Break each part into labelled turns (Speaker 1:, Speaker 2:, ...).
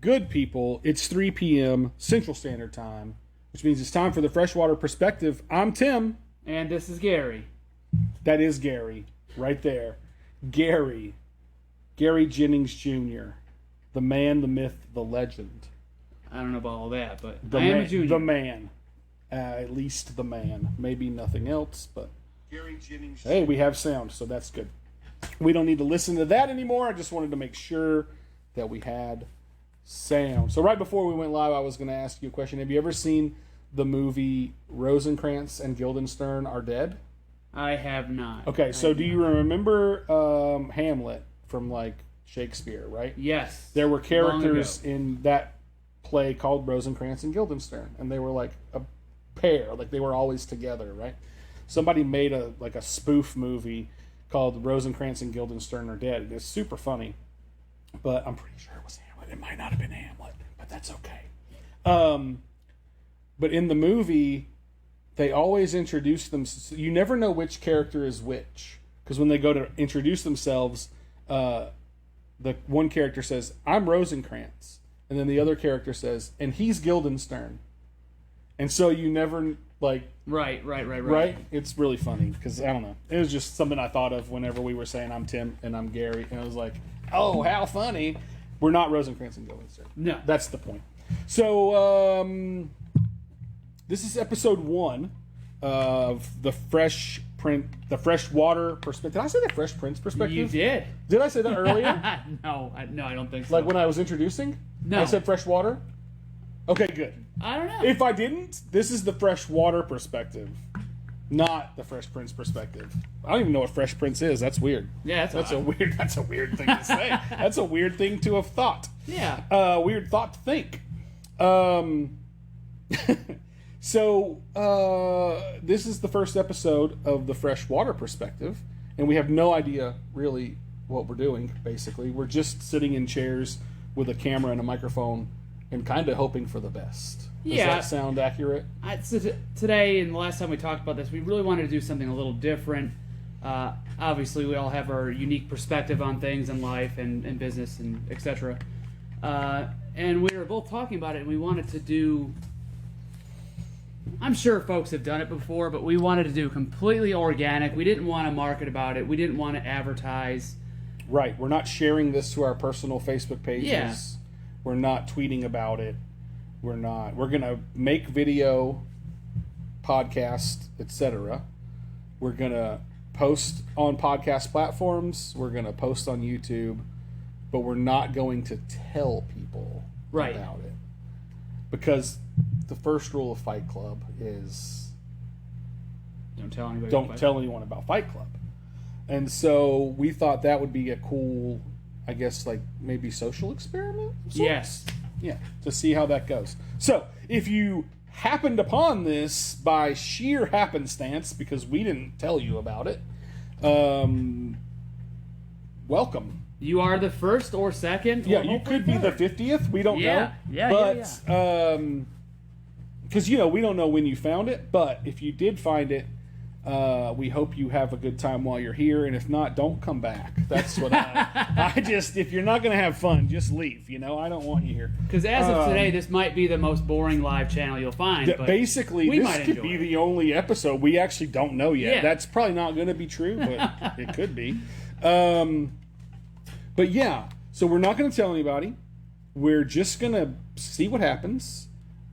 Speaker 1: good people. It's 3 p.m. Central Standard Time, which means it's time for the Freshwater Perspective. I'm Tim.
Speaker 2: And this is Gary.
Speaker 1: That is Gary, right there. Gary Jennings Jr., the man, the myth, the legend.
Speaker 2: I don't know about all that, but
Speaker 1: I
Speaker 2: am a junior.
Speaker 1: The man. At least the man. Maybe nothing else, but...
Speaker 3: Gary Jennings.
Speaker 1: Hey, we have sound, so that's good. We don't need to listen to that anymore. I just wanted to make sure that we had sound. So right before we went live, I was going to ask you a question. Have you ever seen the movie Rosencrantz and Guildenstern Are Dead?
Speaker 2: I have not.
Speaker 1: Okay, so do you remember Hamlet from, like, Shakespeare, right?
Speaker 2: Yes.
Speaker 1: There were characters in that play called Rosencrantz and Guildenstern, and they were like a pair, like they were always together, right? Somebody made a spoof movie called Rosencrantz and Guildenstern Are Dead. It's super funny, but I'm pretty sure it was Hamlet. It might not have been Hamlet, but that's okay. But in the movie, they always introduce them. You never know which character is which, because when they go to introduce themselves, the one character says, "I'm Rosencrantz," and then the other character says, "And he's Guildenstern." And so you never, like... Right? It's really funny, because, I don't know. It was just something I thought of whenever we were saying, I'm Tim and I'm Gary. And I was like, oh, how funny. We're not Rosencrantz and Guildenstern.
Speaker 2: No.
Speaker 1: That's the point. So, this is episode 1 of the Freshwater Perspective. Did I say the Fresh Prince Perspective?
Speaker 2: You did.
Speaker 1: Did I say that earlier?
Speaker 2: No, I don't think so.
Speaker 1: Like when I was introducing?
Speaker 2: No.
Speaker 1: I said Freshwater? Okay, good.
Speaker 2: I don't know.
Speaker 1: If I didn't, this is the Freshwater Perspective, not the Fresh Prince Perspective. I don't even know what Fresh Prince is. That's weird.
Speaker 2: Yeah, that's
Speaker 1: a weird thing to say. That's a weird thing to have thought.
Speaker 2: Yeah.
Speaker 1: Weird thought to think. So this is the first episode of the Freshwater Perspective, and we have no idea really what we're doing. Basically, we're just sitting in chairs with a camera and a microphone, and kind of hoping for the best. Does that sound accurate?
Speaker 2: Today and the last time we talked about this, we really wanted to do something a little different. Obviously, we all have our unique perspective on things in life and business and etc. And we were both talking about it, and we wanted to do... I'm sure folks have done it before, but we wanted to do completely organic. We didn't want to market about it. We didn't want to advertise.
Speaker 1: Right. We're not sharing this to our personal Facebook pages.
Speaker 2: Yeah.
Speaker 1: We're not tweeting about it. We're going to make video, podcast, etc. We're going to post on podcast platforms. We're going to post on YouTube. But we're not going to tell people about it. Because the first rule of Fight Club is...
Speaker 2: Don't tell anybody.
Speaker 1: Don't tell anyone about Fight Club. And so we thought that would be a cool... I guess, like, maybe social experiment?
Speaker 2: Yes.
Speaker 1: Yeah, to see how that goes. So, if you happened upon this by sheer happenstance, because we didn't tell you about it, welcome.
Speaker 2: You are the first or second.
Speaker 1: Yeah, you could be the 50th. We don't know. But, because, we don't know when you found it, but if you did find it, we hope you have a good time while you're here, and if not, don't come back. That's what if you're not going to have fun, just leave. I don't want you here.
Speaker 2: Because as of today, this might be the most boring live channel you'll find. But
Speaker 1: basically, this could be the only episode. We actually don't know yet.
Speaker 2: Yeah.
Speaker 1: That's probably not going to be true, but it could be. But yeah, so we're not going to tell anybody. We're just going to see what happens.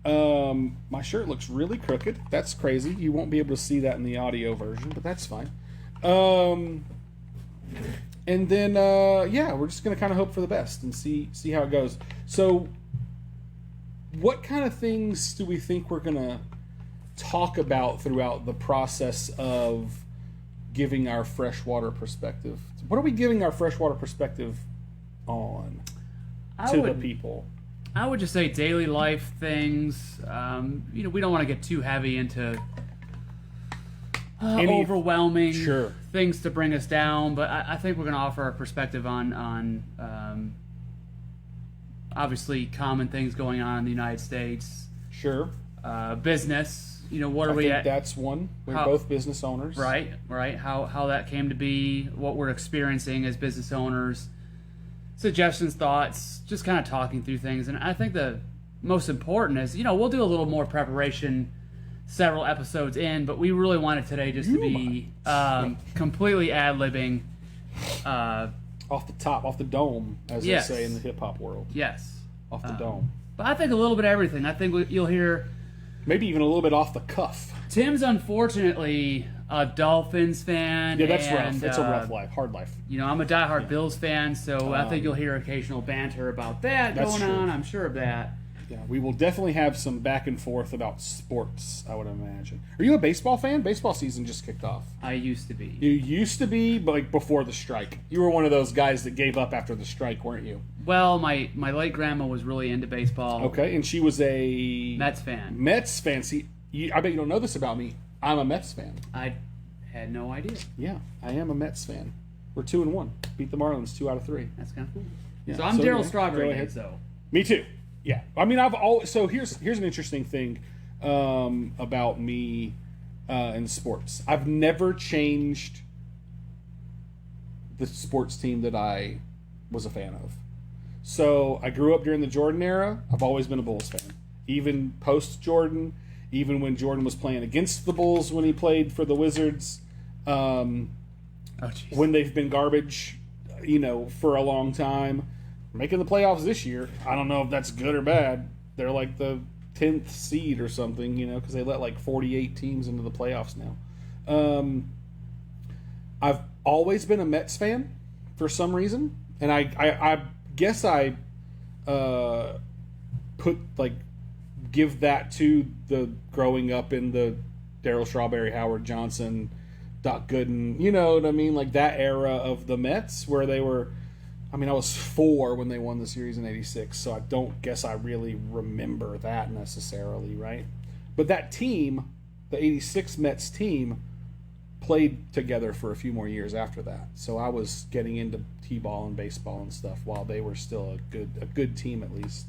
Speaker 1: My shirt looks really crooked. That's crazy. You won't be able to see that in the audio version, but that's fine. And then, we're just going to kind of hope for the best and see how it goes. So, what kind of things do we think we're going to talk about throughout the process of giving our freshwater perspective? What are we giving our freshwater perspective on to the people?
Speaker 2: I would just say daily life things. We don't want to get too heavy into overwhelming things to bring us down, but I think we're going to offer our perspective on obviously common things going on in the United States.
Speaker 1: Sure.
Speaker 2: Business. What are we at?
Speaker 1: That's one. We're both business owners.
Speaker 2: Right. How that came to be, what we're experiencing as business owners. suggestions, thoughts, just kind of talking through things. And I think the most important is, we'll do a little more preparation several episodes in, but we really wanted today just to be completely ad-libbing.
Speaker 1: Off the top, off the dome, as
Speaker 2: Yes.
Speaker 1: they say in the hip-hop world.
Speaker 2: Yes.
Speaker 1: Off the dome.
Speaker 2: But I think a little bit of everything. I think you'll hear
Speaker 1: Maybe even a little bit off the cuff.
Speaker 2: Tim's unfortunately a Dolphins fan.
Speaker 1: Yeah, that's
Speaker 2: and,
Speaker 1: rough. It's a rough life, hard life.
Speaker 2: I'm a diehard Bills fan, so I think you'll hear occasional banter about that
Speaker 1: That's
Speaker 2: going
Speaker 1: true.
Speaker 2: on. I'm sure of that.
Speaker 1: Yeah, we will definitely have some back and forth about sports, I would imagine. Are you a baseball fan? Baseball season just kicked off.
Speaker 2: I used to be.
Speaker 1: You used to be, but like before the strike. You were one of those guys that gave up after the strike, weren't you?
Speaker 2: Well, my late grandma was really into baseball.
Speaker 1: Okay, and she was a
Speaker 2: Mets fan.
Speaker 1: Mets fan. See, I bet you don't know this about me. I'm a Mets fan.
Speaker 2: I had no idea.
Speaker 1: Yeah, I am a Mets fan. We're 2-1. Beat the Marlins 2 out of 3.
Speaker 2: That's kind of cool.
Speaker 1: Yeah,
Speaker 2: So I'm Daryl
Speaker 1: yeah,
Speaker 2: Strawberry
Speaker 1: go
Speaker 2: head,
Speaker 1: ahead.
Speaker 2: so.
Speaker 1: Me too. Yeah, I mean, I've always. So here's an interesting thing about me in sports. I've never changed the sports team that I was a fan of. So I grew up during the Jordan era. I've always been a Bulls fan, even post Jordan, even when Jordan was playing against the Bulls when he played for the Wizards.
Speaker 2: Oh, jeez.
Speaker 1: When they've been garbage, for a long time. Making the playoffs this year, I don't know if that's good or bad. They're like the 10th seed or something, because they let like 48 teams into the playoffs now. I've always been a Mets fan for some reason, and I guess I give that to the growing up in the Darryl Strawberry, Howard Johnson, Doc Gooden, you know what I mean? Like that era of the Mets where they were. I mean, I was 4 when they won the series in '86, so I don't guess I really remember that necessarily, right? But that team, the '86 Mets team, played together for a few more years after that. So I was getting into t-ball and baseball and stuff while they were still a good team at least.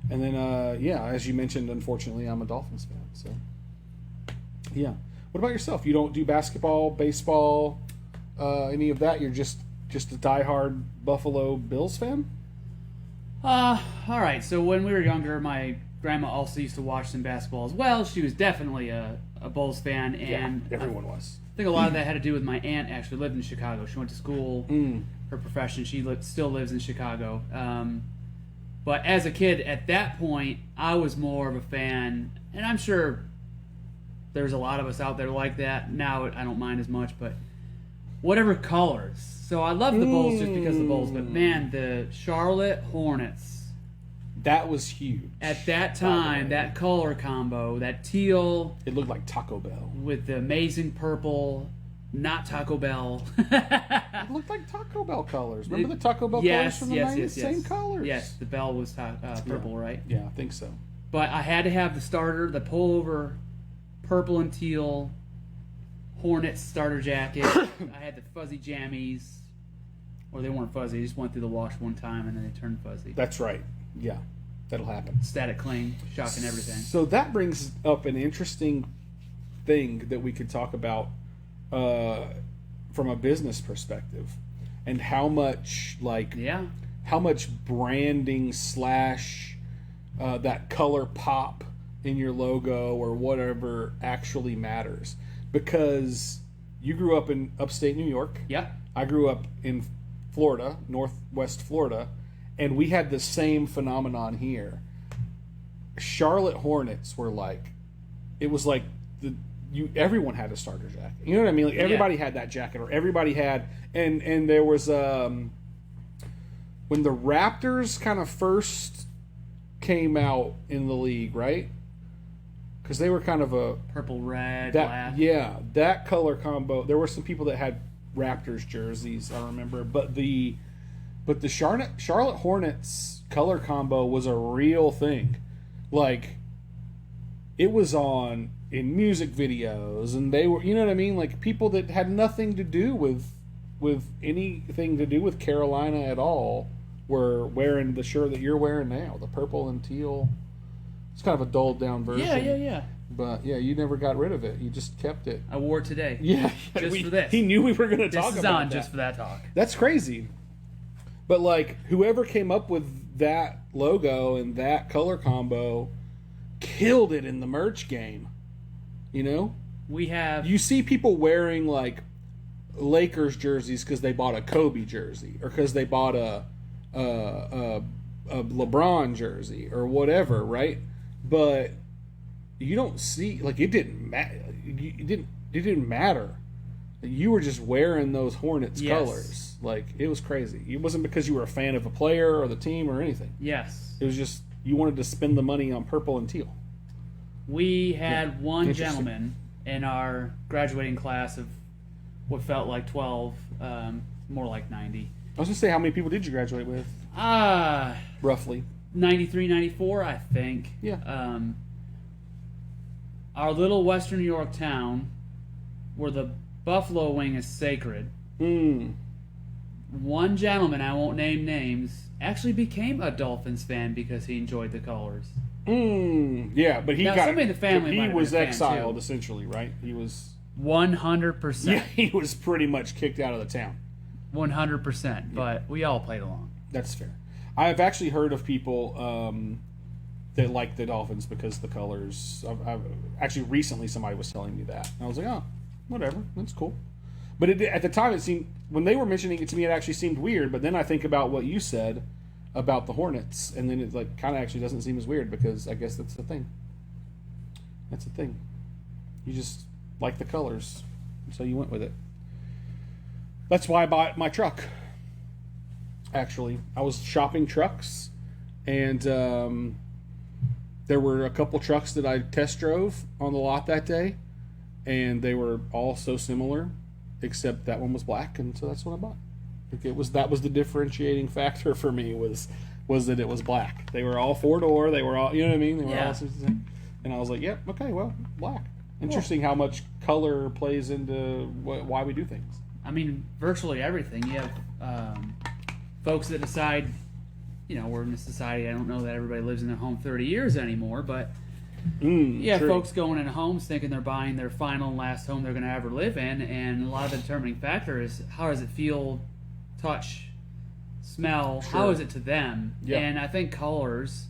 Speaker 1: And then, as you mentioned, unfortunately, I'm a Dolphins fan. So, yeah. What about yourself? You don't do basketball, baseball, any of that? You're just a diehard Buffalo Bills fan?
Speaker 2: All right. So when we were younger, my grandma also used to watch some basketball as well. She was definitely a Bulls fan, and
Speaker 1: everyone was.
Speaker 2: I think a lot of that had to do with my aunt actually lived in Chicago. She went to school, her profession. She still lives in Chicago. But as a kid, at that point, I was more of a fan, and I'm sure there's a lot of us out there like that. Now I don't mind as much, but whatever colors. So I love the Bulls just because of the Bulls, but man, the Charlotte Hornets.
Speaker 1: That was huge.
Speaker 2: At that time, that color combo, that teal.
Speaker 1: It looked like Taco Bell.
Speaker 2: With the amazing purple, not Taco Bell.
Speaker 1: It looked like Taco Bell colors. Remember the Taco Bell colors from the 90s?
Speaker 2: Yes.
Speaker 1: Same colors.
Speaker 2: Yes, the bell was purple, right?
Speaker 1: Yeah, I think so.
Speaker 2: But I had to have the starter, the pullover, purple and teal, Hornets starter jacket. I had the fuzzy jammies. Or they weren't fuzzy. They just went through the wash one time and then they turned fuzzy.
Speaker 1: That's right. Yeah, that'll happen.
Speaker 2: Static cling, shocking everything.
Speaker 1: So that brings up an interesting thing that we could talk about from a business perspective, and how much how much branding / that color pop in your logo or whatever actually matters. Because you grew up in upstate New York.
Speaker 2: Yeah.
Speaker 1: I grew up in Florida, northwest Florida, and we had the same phenomenon here. Charlotte Hornets were like, it was like everyone had a starter jacket. You know what I mean? Like everybody had that jacket, or everybody had, and there was when the Raptors kind of first came out in the league, right? Because they were kind of a
Speaker 2: purple, red,
Speaker 1: black.
Speaker 2: black.
Speaker 1: Yeah, that color combo. There were some people that had Raptors jerseys, I remember, but the Charlotte Hornets color combo was a real thing. Like, it was on in music videos, and they were, you know what I mean, like people that had nothing to do with anything to do with Carolina at all were wearing the shirt that you're wearing now, the purple and teal. It's kind of a dulled down version.
Speaker 2: Yeah.
Speaker 1: But yeah, you never got rid of it. You just kept it.
Speaker 2: I wore it today.
Speaker 1: Yeah,
Speaker 2: Just for this.
Speaker 1: He knew we were going to talk
Speaker 2: This is
Speaker 1: about
Speaker 2: on
Speaker 1: that.
Speaker 2: just for that talk.
Speaker 1: That's crazy. But like whoever came up with that logo and that color combo killed it in the merch game. You know?
Speaker 2: We have
Speaker 1: You see people wearing like Lakers jerseys because they bought a Kobe jersey or because they bought a LeBron jersey or whatever, right? But you don't see like it didn't matter. It didn't matter. You were just wearing those Hornets
Speaker 2: Yes.
Speaker 1: colors. Like it was crazy. It wasn't because you were a fan of a player or the team or anything.
Speaker 2: yes.
Speaker 1: It was just you wanted to spend the money on purple and teal.
Speaker 2: We had one
Speaker 1: Interesting.
Speaker 2: gentleman in our graduating class of what felt like 12, more like 90.
Speaker 1: I was gonna say, how many people did you graduate with,
Speaker 2: Ah,
Speaker 1: roughly?
Speaker 2: 93, 94, I think.
Speaker 1: Yeah.
Speaker 2: Our little Western New York town, where the buffalo wing is sacred,
Speaker 1: Mm.
Speaker 2: one gentleman, I won't name names, actually became a Dolphins fan because he enjoyed the colors.
Speaker 1: Yeah, but he
Speaker 2: Now,
Speaker 1: got.
Speaker 2: somebody in the family
Speaker 1: He
Speaker 2: might have
Speaker 1: was
Speaker 2: been a fan,
Speaker 1: exiled,
Speaker 2: too.
Speaker 1: essentially, right? He was.
Speaker 2: 100%.
Speaker 1: Yeah, he was pretty much kicked out of the town.
Speaker 2: 100%. But we all played along.
Speaker 1: That's fair. I've actually heard of people that like the Dolphins because the colors. I've actually recently somebody was telling me that, and I was like, oh, whatever, that's cool. But at the time, it seemed when they were mentioning it to me, it actually seemed weird. But then I think about what you said about the Hornets, and then it like kind of actually doesn't seem as weird because I guess that's the thing. That's the thing. You just like the colors, so you went with it. That's why I bought my truck. Actually, I was shopping trucks, and there were a couple trucks that I test drove on the lot that day, and they were all so similar, except that one was black, and so that's what I bought. Like that was the differentiating factor for me was that it was black. They were all 4-door. They were all, you know what I mean? They were
Speaker 2: Yeah.
Speaker 1: all, and I was like, yep, okay, well, black. Interesting how much color plays into why we do things.
Speaker 2: I mean, virtually everything. You have folks that decide, we're in a society, I don't know that everybody lives in their home 30 years anymore, but you have
Speaker 1: True.
Speaker 2: folks going into homes thinking they're buying their final and last home they're going to ever live in, and a lot of the determining factor is how does it feel, touch, smell, how
Speaker 1: Sure.
Speaker 2: is it to them?
Speaker 1: Yeah.
Speaker 2: And I think colors,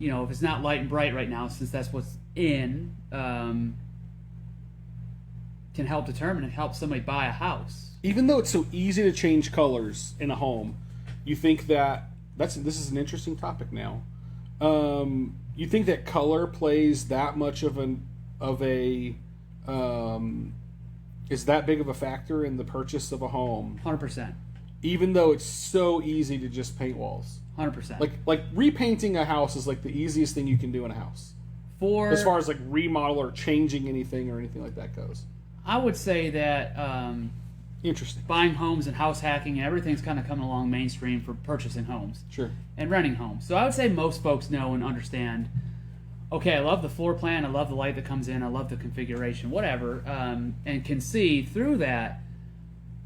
Speaker 2: if it's not light and bright right now, since that's what's in, can help determine and help somebody buy a house.
Speaker 1: Even though it's so easy to change colors in a home, you think that this is an interesting topic now. You think that color plays that much of a is that big of a factor in the purchase of a home,
Speaker 2: 100%.
Speaker 1: even though it's so easy to just paint walls?
Speaker 2: 100%.
Speaker 1: Like repainting a house is like the easiest thing you can do in a house,
Speaker 2: For
Speaker 1: as far as like remodel or changing anything or anything like that goes.
Speaker 2: I would say that
Speaker 1: Interesting.
Speaker 2: buying homes and house hacking and everything's kind of coming along mainstream for purchasing homes
Speaker 1: Sure.
Speaker 2: and renting homes. So I would say most folks know and understand, okay, I love the floor plan, I love the light that comes in, I love the configuration, whatever, and can see through that.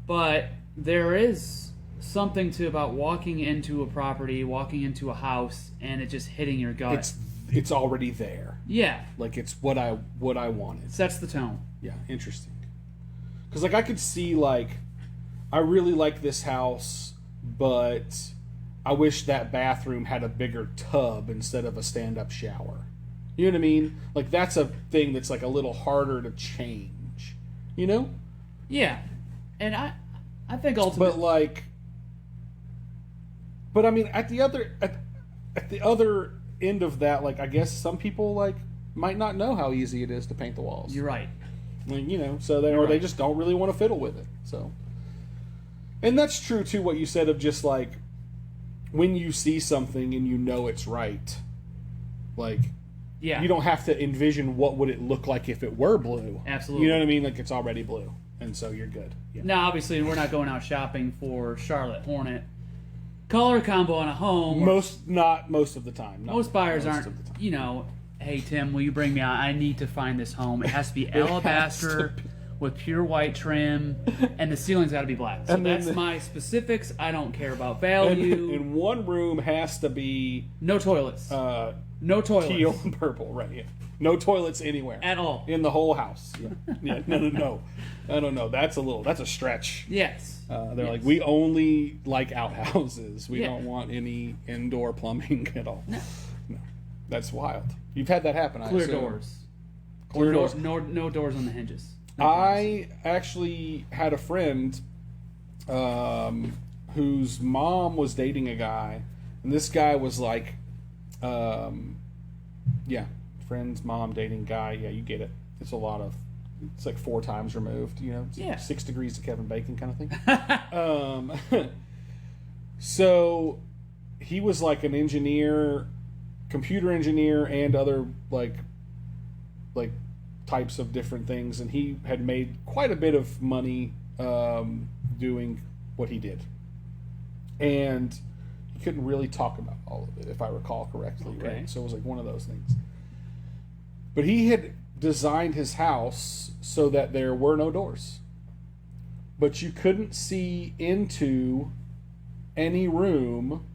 Speaker 2: But there is something about walking into a property, walking into a house, and it just hitting your gut.
Speaker 1: It's already there.
Speaker 2: Yeah,
Speaker 1: Like it's what I wanted.
Speaker 2: it sets the tone.
Speaker 1: Yeah, interesting. Because like I could see like I really like this house, but I wish that bathroom had a bigger tub instead of a stand-up shower. You know what I mean? Like that's a thing that's like a little harder to change. You know?
Speaker 2: Yeah, and I think ultimately,
Speaker 1: but I mean at the other end of that, like I guess some people like might not know how easy it is to paint the walls.
Speaker 2: you're right.
Speaker 1: Like, so they
Speaker 2: right.
Speaker 1: just don't really want to fiddle with it. So, and that's true too. What you said of just like when you see something and you know it's right, like
Speaker 2: Yeah,
Speaker 1: you don't have to envision what would it look like if it were blue.
Speaker 2: Absolutely.
Speaker 1: You know what I mean? Like it's already blue, and so you're good. Yeah.
Speaker 2: Now, obviously, we're not going out shopping for Charlotte Hornet color combo on a home.
Speaker 1: Not most of the time. Not
Speaker 2: Most buyers
Speaker 1: most
Speaker 2: aren't,
Speaker 1: of the time.
Speaker 2: Hey, Tim, will you bring me out? I need to find this home. It has to be
Speaker 1: has
Speaker 2: alabaster
Speaker 1: to be.
Speaker 2: with pure white trim, and the ceiling's got to be black. So
Speaker 1: And then
Speaker 2: that's my specifics. I don't care about
Speaker 1: And,
Speaker 2: value.
Speaker 1: and one room has to be
Speaker 2: No toilets. No toilets.
Speaker 1: teal and purple, right? Yeah. No toilets anywhere
Speaker 2: At all.
Speaker 1: in the whole house. Yeah. No. I don't know. That's a stretch.
Speaker 2: Yes.
Speaker 1: They're
Speaker 2: Yes.
Speaker 1: like, we only like outhouses. We
Speaker 2: Yeah.
Speaker 1: don't want any indoor plumbing at all. No. That's wild. You've had that happen.
Speaker 2: Clear
Speaker 1: I assume.
Speaker 2: doors.
Speaker 1: Clear doors.
Speaker 2: No doors on the hinges. No
Speaker 1: I actually had a friend whose mom was dating a guy, and this guy was like, friend's mom dating guy. Yeah, you get it. It's it's like 4 times removed. It's
Speaker 2: Yeah.
Speaker 1: 6 degrees of Kevin Bacon kind of thing. So he was like an engineer, computer engineer, and other like types of different things, and he had made quite a bit of money doing what he did, and he couldn't really talk about all of it, if I recall correctly.
Speaker 2: Okay.
Speaker 1: Right? So it was like one of those things. But he had designed his house so that there were no doors, but you couldn't see into any room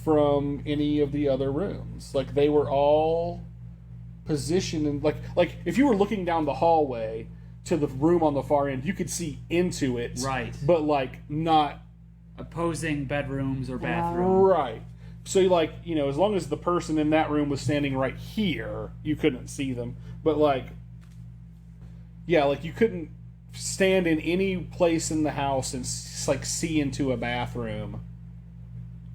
Speaker 1: from any of the other rooms. Like, they were all positioned in like if you were looking down the hallway to the room on the far end, you could see into it,
Speaker 2: Right.
Speaker 1: but like not
Speaker 2: Opposing bedrooms or bathrooms.
Speaker 1: right. So like, as long as the person in that room was standing right here, you couldn't see them. But like you couldn't stand in any place in the house and like see into a bathroom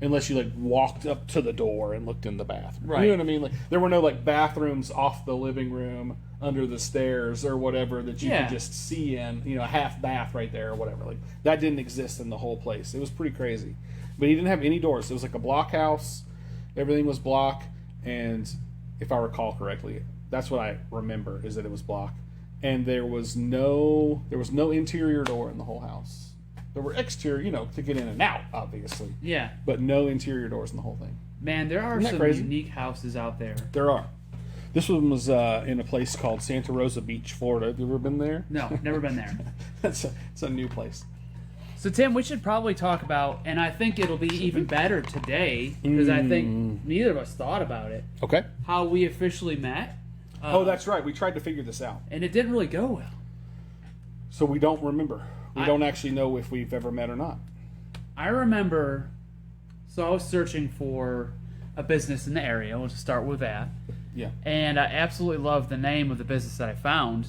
Speaker 1: unless you like walked up to the door and looked in the bathroom.
Speaker 2: Right.
Speaker 1: You know what I mean? Like, there were no like bathrooms off the living room under the stairs or whatever that you
Speaker 2: Yeah.
Speaker 1: could just see in, a half bath right there or whatever. Like, that didn't exist in the whole place. It was pretty crazy. But he didn't have any doors. It was like a block house. Everything was block, and if I recall correctly, that's what I remember, is that it was block. And there was no interior door in the whole house. There were exterior, to get in and out, obviously,
Speaker 2: Yeah.
Speaker 1: but no interior doors in the whole thing.
Speaker 2: Man, there are
Speaker 1: Isn't that
Speaker 2: some
Speaker 1: crazy?
Speaker 2: unique houses out there.
Speaker 1: There are. This one was in a place called Santa Rosa Beach, Florida. Have you ever been there?
Speaker 2: No, never been there.
Speaker 1: It's a new place.
Speaker 2: So Tim, we should probably talk about, and I think it'll be even better today because I think neither of us thought about it,
Speaker 1: Okay.
Speaker 2: how we officially met.
Speaker 1: Oh, that's right. We tried to figure this out.
Speaker 2: And it didn't really go well.
Speaker 1: So we don't remember. We
Speaker 2: I-
Speaker 1: don't actually know if we've ever met or not.
Speaker 2: I remember, so I was searching for a business in the area. We'll just start with that.
Speaker 1: Yeah.
Speaker 2: And I absolutely loved the name of the business that I found.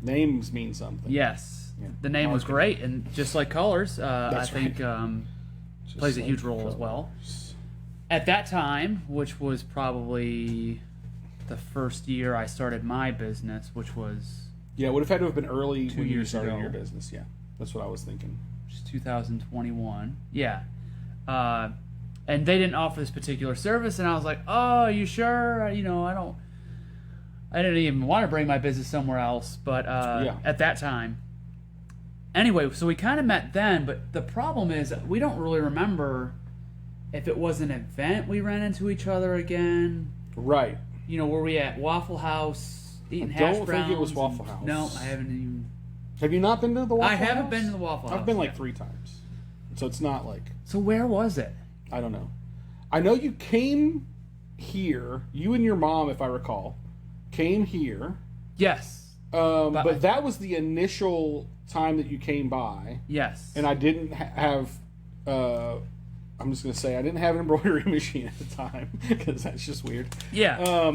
Speaker 1: Names mean something.
Speaker 2: Yes.
Speaker 1: Yeah.
Speaker 2: The name was
Speaker 1: Marketing.
Speaker 2: great, and just like colors, I
Speaker 1: That's
Speaker 2: think
Speaker 1: Just
Speaker 2: plays a
Speaker 1: like
Speaker 2: huge role as well.
Speaker 1: colors.
Speaker 2: At that time, which was probably the first year I started my business, which was
Speaker 1: Yeah, it would have had to have been early when you
Speaker 2: years
Speaker 1: started
Speaker 2: ago.
Speaker 1: your business. Yeah, that's what I was thinking.
Speaker 2: 2021. Yeah. And they didn't offer this particular service, and I was like, "Oh, you sure? I didn't even want to bring my business somewhere else." But
Speaker 1: Yeah.
Speaker 2: at that time, anyway, so we kind of met then. But the problem is, we don't really remember if it was an event we ran into each other again.
Speaker 1: Right.
Speaker 2: Were we at Waffle House eating
Speaker 1: I
Speaker 2: hash
Speaker 1: don't
Speaker 2: browns?
Speaker 1: think it was
Speaker 2: and-
Speaker 1: Waffle House.
Speaker 2: No, I haven't even.
Speaker 1: Have you not been to the Waffle
Speaker 2: I
Speaker 1: House?
Speaker 2: haven't been to the Waffle House.
Speaker 1: I've been like
Speaker 2: yet.
Speaker 1: 3 times. So it's not like,
Speaker 2: So where was it?
Speaker 1: I don't know. I know you came here, you and your mom, if I recall, came here.
Speaker 2: Yes.
Speaker 1: But that was the initial time that you came by.
Speaker 2: Yes.
Speaker 1: And I didn't have, I'm just going to say, I didn't have an embroidery machine at the time, because that's just weird.
Speaker 2: Yeah.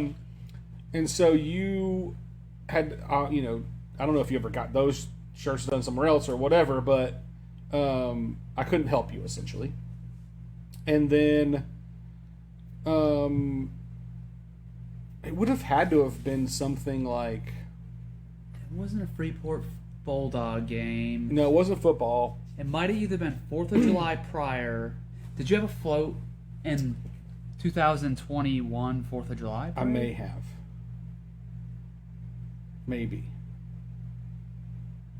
Speaker 1: And so you had, I don't know if you ever got those shirts done somewhere else or whatever, but I couldn't help you, essentially. And then it would have had to have been something like,
Speaker 2: It wasn't a Freeport Bulldog game.
Speaker 1: no, it wasn't football.
Speaker 2: It might have either been 4th of July prior. Did you have a float in 2021 4th of July?
Speaker 1: I may have. Maybe.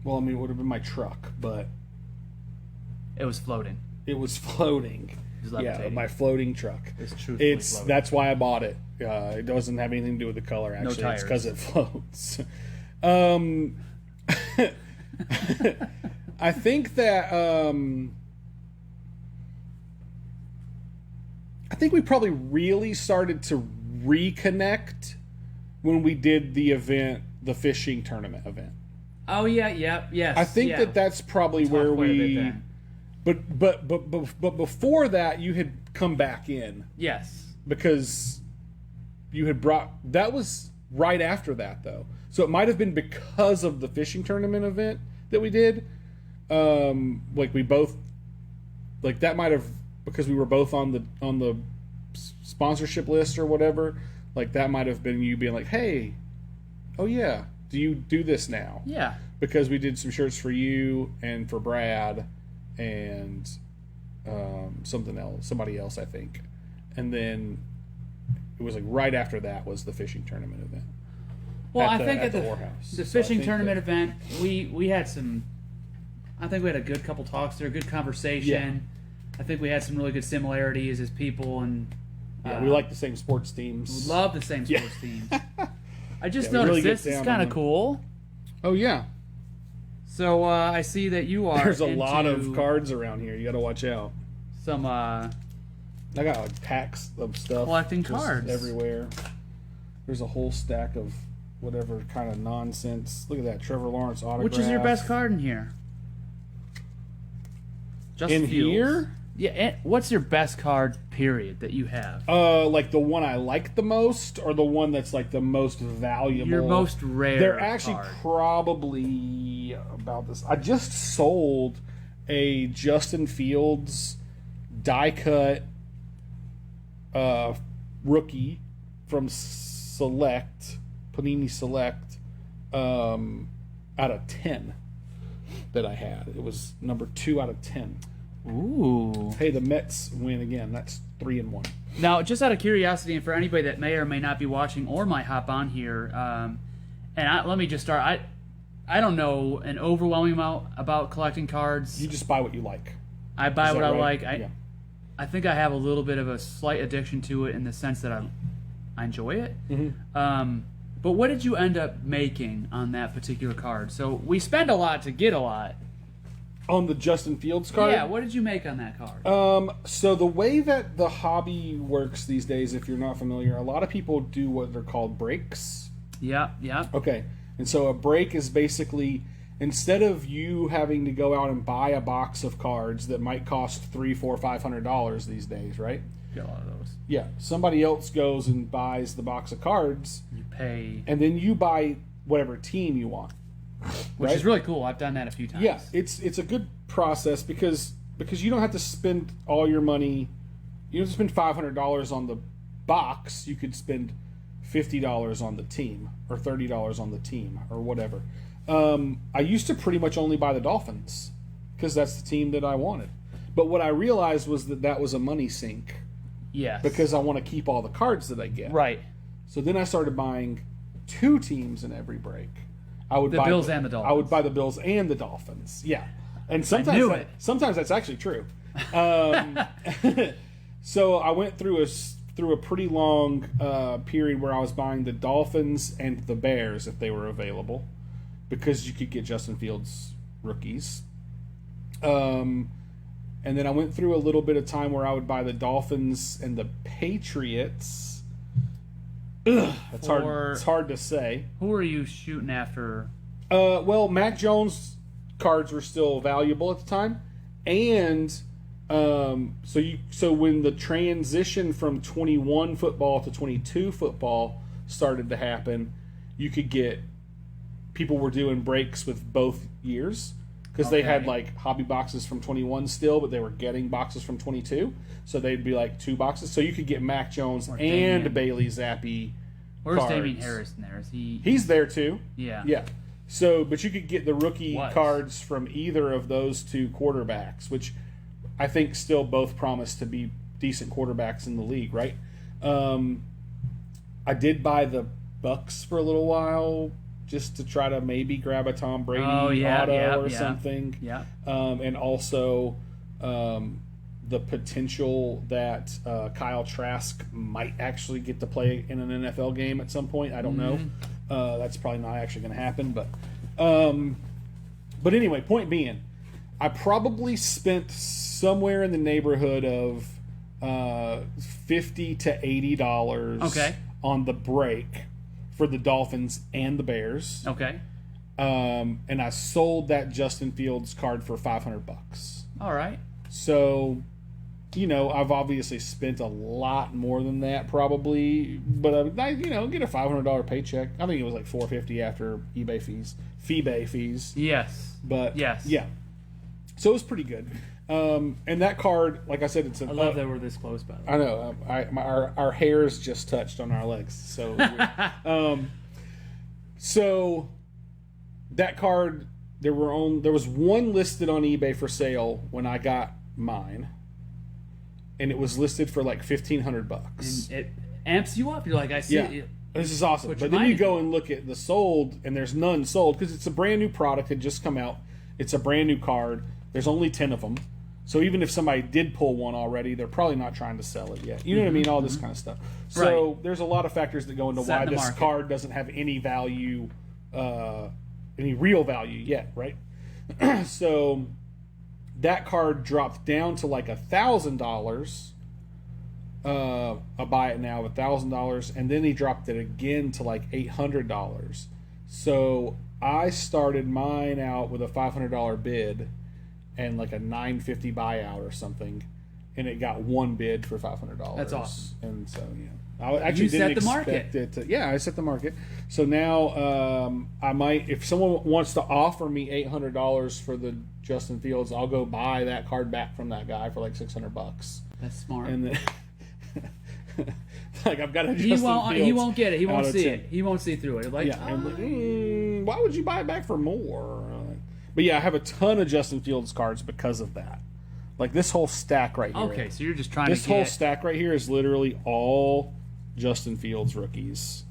Speaker 1: Well, I mean, it would have been my truck, but
Speaker 2: It was floating.
Speaker 1: it was floating.
Speaker 2: It was
Speaker 1: Yeah,
Speaker 2: levitating.
Speaker 1: my floating truck.
Speaker 2: It's truthfully
Speaker 1: It's
Speaker 2: floating.
Speaker 1: that's why I bought it. It doesn't have anything to do with the color. Actually, it's
Speaker 2: tires.
Speaker 1: because it floats. I think that I think we probably really started to reconnect when we did the event, the fishing tournament event.
Speaker 2: Oh yeah, yeah, yes.
Speaker 1: I think that's probably where
Speaker 2: quite a bit
Speaker 1: we.
Speaker 2: then.
Speaker 1: But before that, you had come back in
Speaker 2: Yes.
Speaker 1: because you had brought. That was right after that, though. So it might have been because of the fishing tournament event that we did. Like we both, like that might have because we were both on the sponsorship list or whatever. Like that might have been you being like, "Hey, oh yeah, do you do this now?"
Speaker 2: Yeah.
Speaker 1: Because we did some shirts for you and for Brad and somebody else, I think. And then it was like right after that was the fishing tournament event.
Speaker 2: Well, I think at the
Speaker 1: Whorehouse.
Speaker 2: the
Speaker 1: So I
Speaker 2: fishing
Speaker 1: think
Speaker 2: tournament event, we had some. I think we had a good couple talks there, good conversation. I think we had some really good similarities as people, and
Speaker 1: we like the same sports teams.
Speaker 2: love the same sports teams. I just
Speaker 1: Yeah, we
Speaker 2: noticed
Speaker 1: really get
Speaker 2: this is
Speaker 1: down
Speaker 2: kind
Speaker 1: on
Speaker 2: of cool.
Speaker 1: Oh yeah,
Speaker 2: So I see that you are.
Speaker 1: there's a lot of
Speaker 2: into
Speaker 1: cards around here. You got to watch out.
Speaker 2: Some
Speaker 1: I got like packs of stuff
Speaker 2: Collecting
Speaker 1: just
Speaker 2: cards.
Speaker 1: everywhere. There's a whole stack of whatever kind of nonsense. Look at that, Trevor Lawrence autograph.
Speaker 2: Which is your best card in here? Justin
Speaker 1: in
Speaker 2: Fields.
Speaker 1: here?
Speaker 2: Yeah. And what's your best card? Period that you have.
Speaker 1: Like the one I like the most, or the one that's like the most valuable.
Speaker 2: Your most rare.
Speaker 1: They're actually
Speaker 2: card.
Speaker 1: probably about this. I just sold a Justin Fields die cut rookie from Select, Panini Select, out of 10 that I had. It was number 2 out of 10.
Speaker 2: Ooh.
Speaker 1: Hey, the Mets win again. That's 3-1.
Speaker 2: Now, just out of curiosity, and for anybody that may or may not be watching or might hop on here, let me just start. I don't know an overwhelming amount about collecting cards.
Speaker 1: You just buy what you like.
Speaker 2: I buy
Speaker 1: Is
Speaker 2: what
Speaker 1: that
Speaker 2: I
Speaker 1: right?
Speaker 2: like.
Speaker 1: Yeah.
Speaker 2: I think I have a little bit of a slight addiction to it in the sense that I enjoy it.
Speaker 1: Mm-hmm.
Speaker 2: But what did you end up making on that particular card? So we spend a lot to get a lot.
Speaker 1: On the Justin Fields card?
Speaker 2: Yeah, what did you make on that card?
Speaker 1: So the way that the hobby works these days, if you're not familiar, a lot of people do what they're called breaks.
Speaker 2: Yeah.
Speaker 1: Okay. And so a break is basically, instead of you having to go out and buy a box of cards that might cost $300, $400, $500 these days, right?
Speaker 2: Get a lot of those.
Speaker 1: Yeah. Somebody else goes and buys the box of cards,
Speaker 2: You pay,
Speaker 1: and then you buy whatever team you want.
Speaker 2: which
Speaker 1: right?
Speaker 2: is really cool. I've done that a few times.
Speaker 1: Yeah, it's a good process because you don't have to spend all your money. You don't have to spend $500 on the box. You could spend $50 on the team or $30 on the team or whatever. I used to pretty much only buy the Dolphins because that's the team that I wanted. But what I realized was that was a money sink
Speaker 2: Yes.
Speaker 1: because I want to keep all the cards that I get.
Speaker 2: Right.
Speaker 1: So then I started buying 2 teams in every break. I would
Speaker 2: The
Speaker 1: buy
Speaker 2: Bills and the Dolphins.
Speaker 1: I would buy the Bills and the Dolphins. Yeah, and sometimes
Speaker 2: knew it.
Speaker 1: sometimes that's actually true. So I went through a pretty long period where I was buying the Dolphins and the Bears if they were available, because you could get Justin Fields rookies. And then I went through a little bit of time where I would buy the Dolphins and the Patriots. It's hard. It's hard to say.
Speaker 2: Who are you shooting after?
Speaker 1: Well, Mac Jones cards were still valuable at the time, and so when the transition from 21 football to 22 football started to happen, you could get people were doing breaks with both years because they had
Speaker 2: Okay.
Speaker 1: like hobby boxes from 21 still, but they were getting boxes from 22, so they'd be like 2 boxes. So you could get Mac Jones
Speaker 2: Or
Speaker 1: and
Speaker 2: Damian.
Speaker 1: Bailey Zappi.
Speaker 2: Where's
Speaker 1: cards.
Speaker 2: Damian Harris in there? Is he?
Speaker 1: He's there too.
Speaker 2: Yeah.
Speaker 1: Yeah. So, but you could get the rookie
Speaker 2: Was.
Speaker 1: cards from either of those 2 quarterbacks, which I think still both promise to be decent quarterbacks in the league, right? I did buy the Bucks for a little while just to try to maybe grab a Tom Brady auto or something.
Speaker 2: Yeah.
Speaker 1: And also the potential that Kyle Trask might actually get to play in an NFL game at some point. I don't know. That's probably not actually going to happen. But anyway, point being, I probably spent somewhere in the neighborhood of $50 to $80 on the break for the Dolphins and the Bears.
Speaker 2: Okay.
Speaker 1: And I sold that Justin Fields card for $500.
Speaker 2: All right.
Speaker 1: So, I've obviously spent a lot more than that probably, but I get a $500 paycheck. I think it was like $450 after eBay fees.
Speaker 2: Yes.
Speaker 1: But
Speaker 2: yes.
Speaker 1: Yeah. So it was pretty good. And that card, like I said, it's
Speaker 2: I love that we're this close, by the way.
Speaker 1: I know. Our hairs just touched on our legs. So, so that card, there was one listed on eBay for sale when I got mine, and it was listed for like $1,500.
Speaker 2: It amps you up. You're like, I see it.
Speaker 1: This is awesome.
Speaker 2: Put
Speaker 1: But
Speaker 2: your
Speaker 1: then you
Speaker 2: mind
Speaker 1: go and look at the sold, and there's none sold because it's a brand new product. It just come out. It's a brand new card. There's only 10 of them. So even if somebody did pull one already, they're probably not trying to sell it yet. You know what I mean? All this kind of stuff. So there's a lot of factors that go into why this card doesn't have any value, any real value yet, right? So that card dropped down to like $1,000. I buy it now of $1,000, and then he dropped it again to like $800. So I started mine out with a $500 bid and like a $950 buyout or something, and it got one bid for $500.
Speaker 2: That's awesome.
Speaker 1: And so I actually
Speaker 2: You
Speaker 1: didn't
Speaker 2: set the
Speaker 1: expect
Speaker 2: market.
Speaker 1: it to. Yeah, I set the market. So now I might, if someone wants to offer me $800 for the Justin Fields, I'll go buy that card back from that guy for like $600.
Speaker 2: That's smart.
Speaker 1: And then, like I've got a Justin
Speaker 2: He won't get it. He won't see
Speaker 1: 10.
Speaker 2: it. He won't see through it. Like,
Speaker 1: Yeah, and like, why would you buy it back for more? But yeah, I have a ton of Justin Fields cards because of that. Like this whole stack right here.
Speaker 2: okay, so you're just trying
Speaker 1: This
Speaker 2: to get...
Speaker 1: whole stack right here is literally all Justin Fields rookies.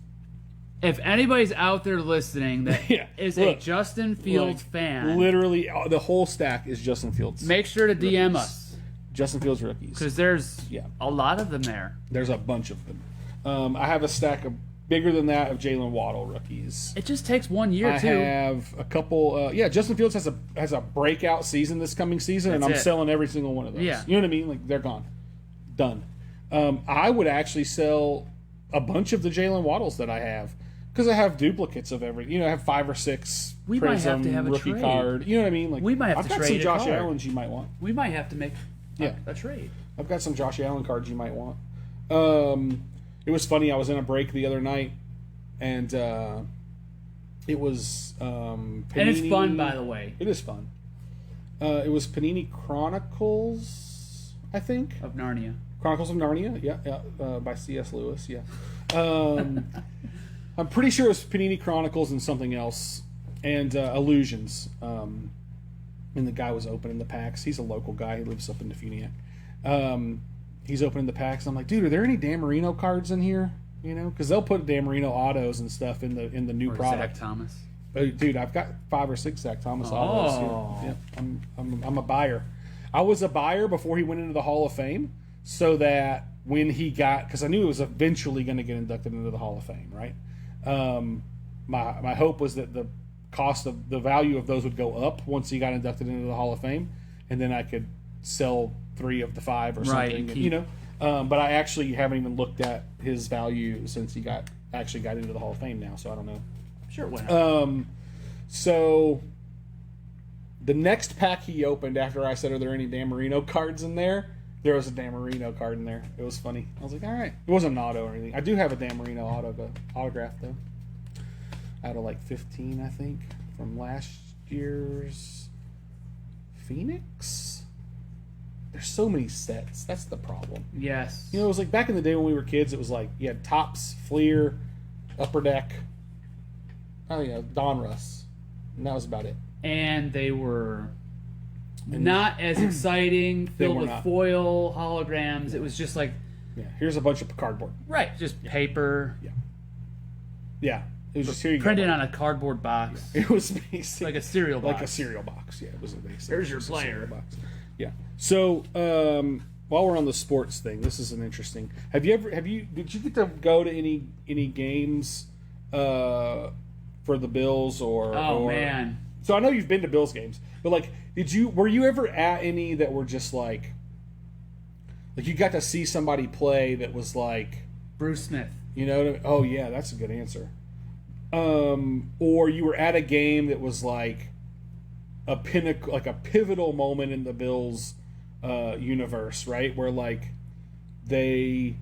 Speaker 2: If anybody's out there listening that is a
Speaker 1: look,
Speaker 2: Justin Fields fan,
Speaker 1: literally the whole stack is Justin Fields.
Speaker 2: make sure to DM
Speaker 1: rookies.
Speaker 2: us.
Speaker 1: Justin Fields rookies.
Speaker 2: Because there's
Speaker 1: Yeah.
Speaker 2: a lot of them there.
Speaker 1: There's a bunch of them. I have a stack of bigger than that of Jalen Waddle rookies.
Speaker 2: It just takes 1 year,
Speaker 1: I
Speaker 2: too.
Speaker 1: have a couple. Justin Fields has a breakout season this coming season, and I'm
Speaker 2: That's it.
Speaker 1: selling every single one of those.
Speaker 2: Yeah.
Speaker 1: You know what I mean? Like they're gone, done. I would actually sell a bunch of the Jalen Waddles that I have because I have duplicates of every. I have 5 or 6
Speaker 2: We might have
Speaker 1: Prism
Speaker 2: to have a
Speaker 1: rookie
Speaker 2: trade.
Speaker 1: card. You know what I mean? Like
Speaker 2: We might have
Speaker 1: I've
Speaker 2: to
Speaker 1: got
Speaker 2: trade
Speaker 1: some
Speaker 2: a
Speaker 1: Josh
Speaker 2: card.
Speaker 1: Allens you might want.
Speaker 2: We might have to make a trade.
Speaker 1: I've got some Josh Allen cards you might want. It was funny. I was in a break the other night, and it was Panini.
Speaker 2: And it's fun, by the way.
Speaker 1: It is fun. It was Panini Chronicles, I think.
Speaker 2: Of Narnia.
Speaker 1: Chronicles of Narnia, yeah, by C.S. Lewis, yeah. I'm pretty sure it was Panini Chronicles and something else, and Illusions. And the guy was opening the packs. He's a local guy. He lives up in Defuniak. He's opening the packs. I'm like, dude, are there any Dan Marino cards in here? Because they'll put Dan Marino autos and stuff in the new
Speaker 2: Or
Speaker 1: product.
Speaker 2: Zach Thomas.
Speaker 1: Dude, I've got 5 or 6 Zach Thomas autos here. Yeah, I'm a buyer. I was a buyer before he went into the Hall of Fame, so that when he got, because I knew he was eventually going to get inducted into the Hall of Fame, right? My hope was that the cost of the value of those would go up once he got inducted into the Hall of Fame, and then I could sell 3 of the 5 or something.
Speaker 2: Right,
Speaker 1: But I actually haven't even looked at his value since he got into the Hall of Fame now, so I don't know.
Speaker 2: I'm sure it went up.
Speaker 1: So the next pack he opened after I said, "Are there any Dan Marino cards in there?" There was a Dan Marino card in there. It was funny. I was like, "All right." It wasn't an auto or anything. I do have a Dan Marino autograph though. Out of like 15, I think, from last year's Phoenix. There's so many sets. That's the problem.
Speaker 2: Yes.
Speaker 1: It was like back in the day when we were kids. It was like you had Topps, Fleer, Upper Deck. Oh yeah, Donruss, and that was about it.
Speaker 2: And they were not as exciting, filled
Speaker 1: were
Speaker 2: with
Speaker 1: not.
Speaker 2: foil holograms. It was just like,
Speaker 1: Yeah, here's a bunch of cardboard.
Speaker 2: just paper
Speaker 1: Yeah, it was just here you
Speaker 2: printed
Speaker 1: go.
Speaker 2: on a cardboard box,
Speaker 1: It was basic,
Speaker 2: like a cereal box.
Speaker 1: like a cereal box. Yeah, it was a basic.
Speaker 2: There's your
Speaker 1: just a
Speaker 2: player.
Speaker 1: cereal box. Yeah. So while we're on the sports thing, this is an interesting. Did you get to go to any games for the Bills or?
Speaker 2: Oh
Speaker 1: or,
Speaker 2: man,
Speaker 1: So I know you've been to Bills games, but like, were you ever at any that were just like you got to see somebody play that was like,
Speaker 2: Bruce Smith.
Speaker 1: You know, oh yeah, that's a good answer. Or you were at a game that was like a pinnacle, like a pivotal moment in the Bills universe, right? Where like they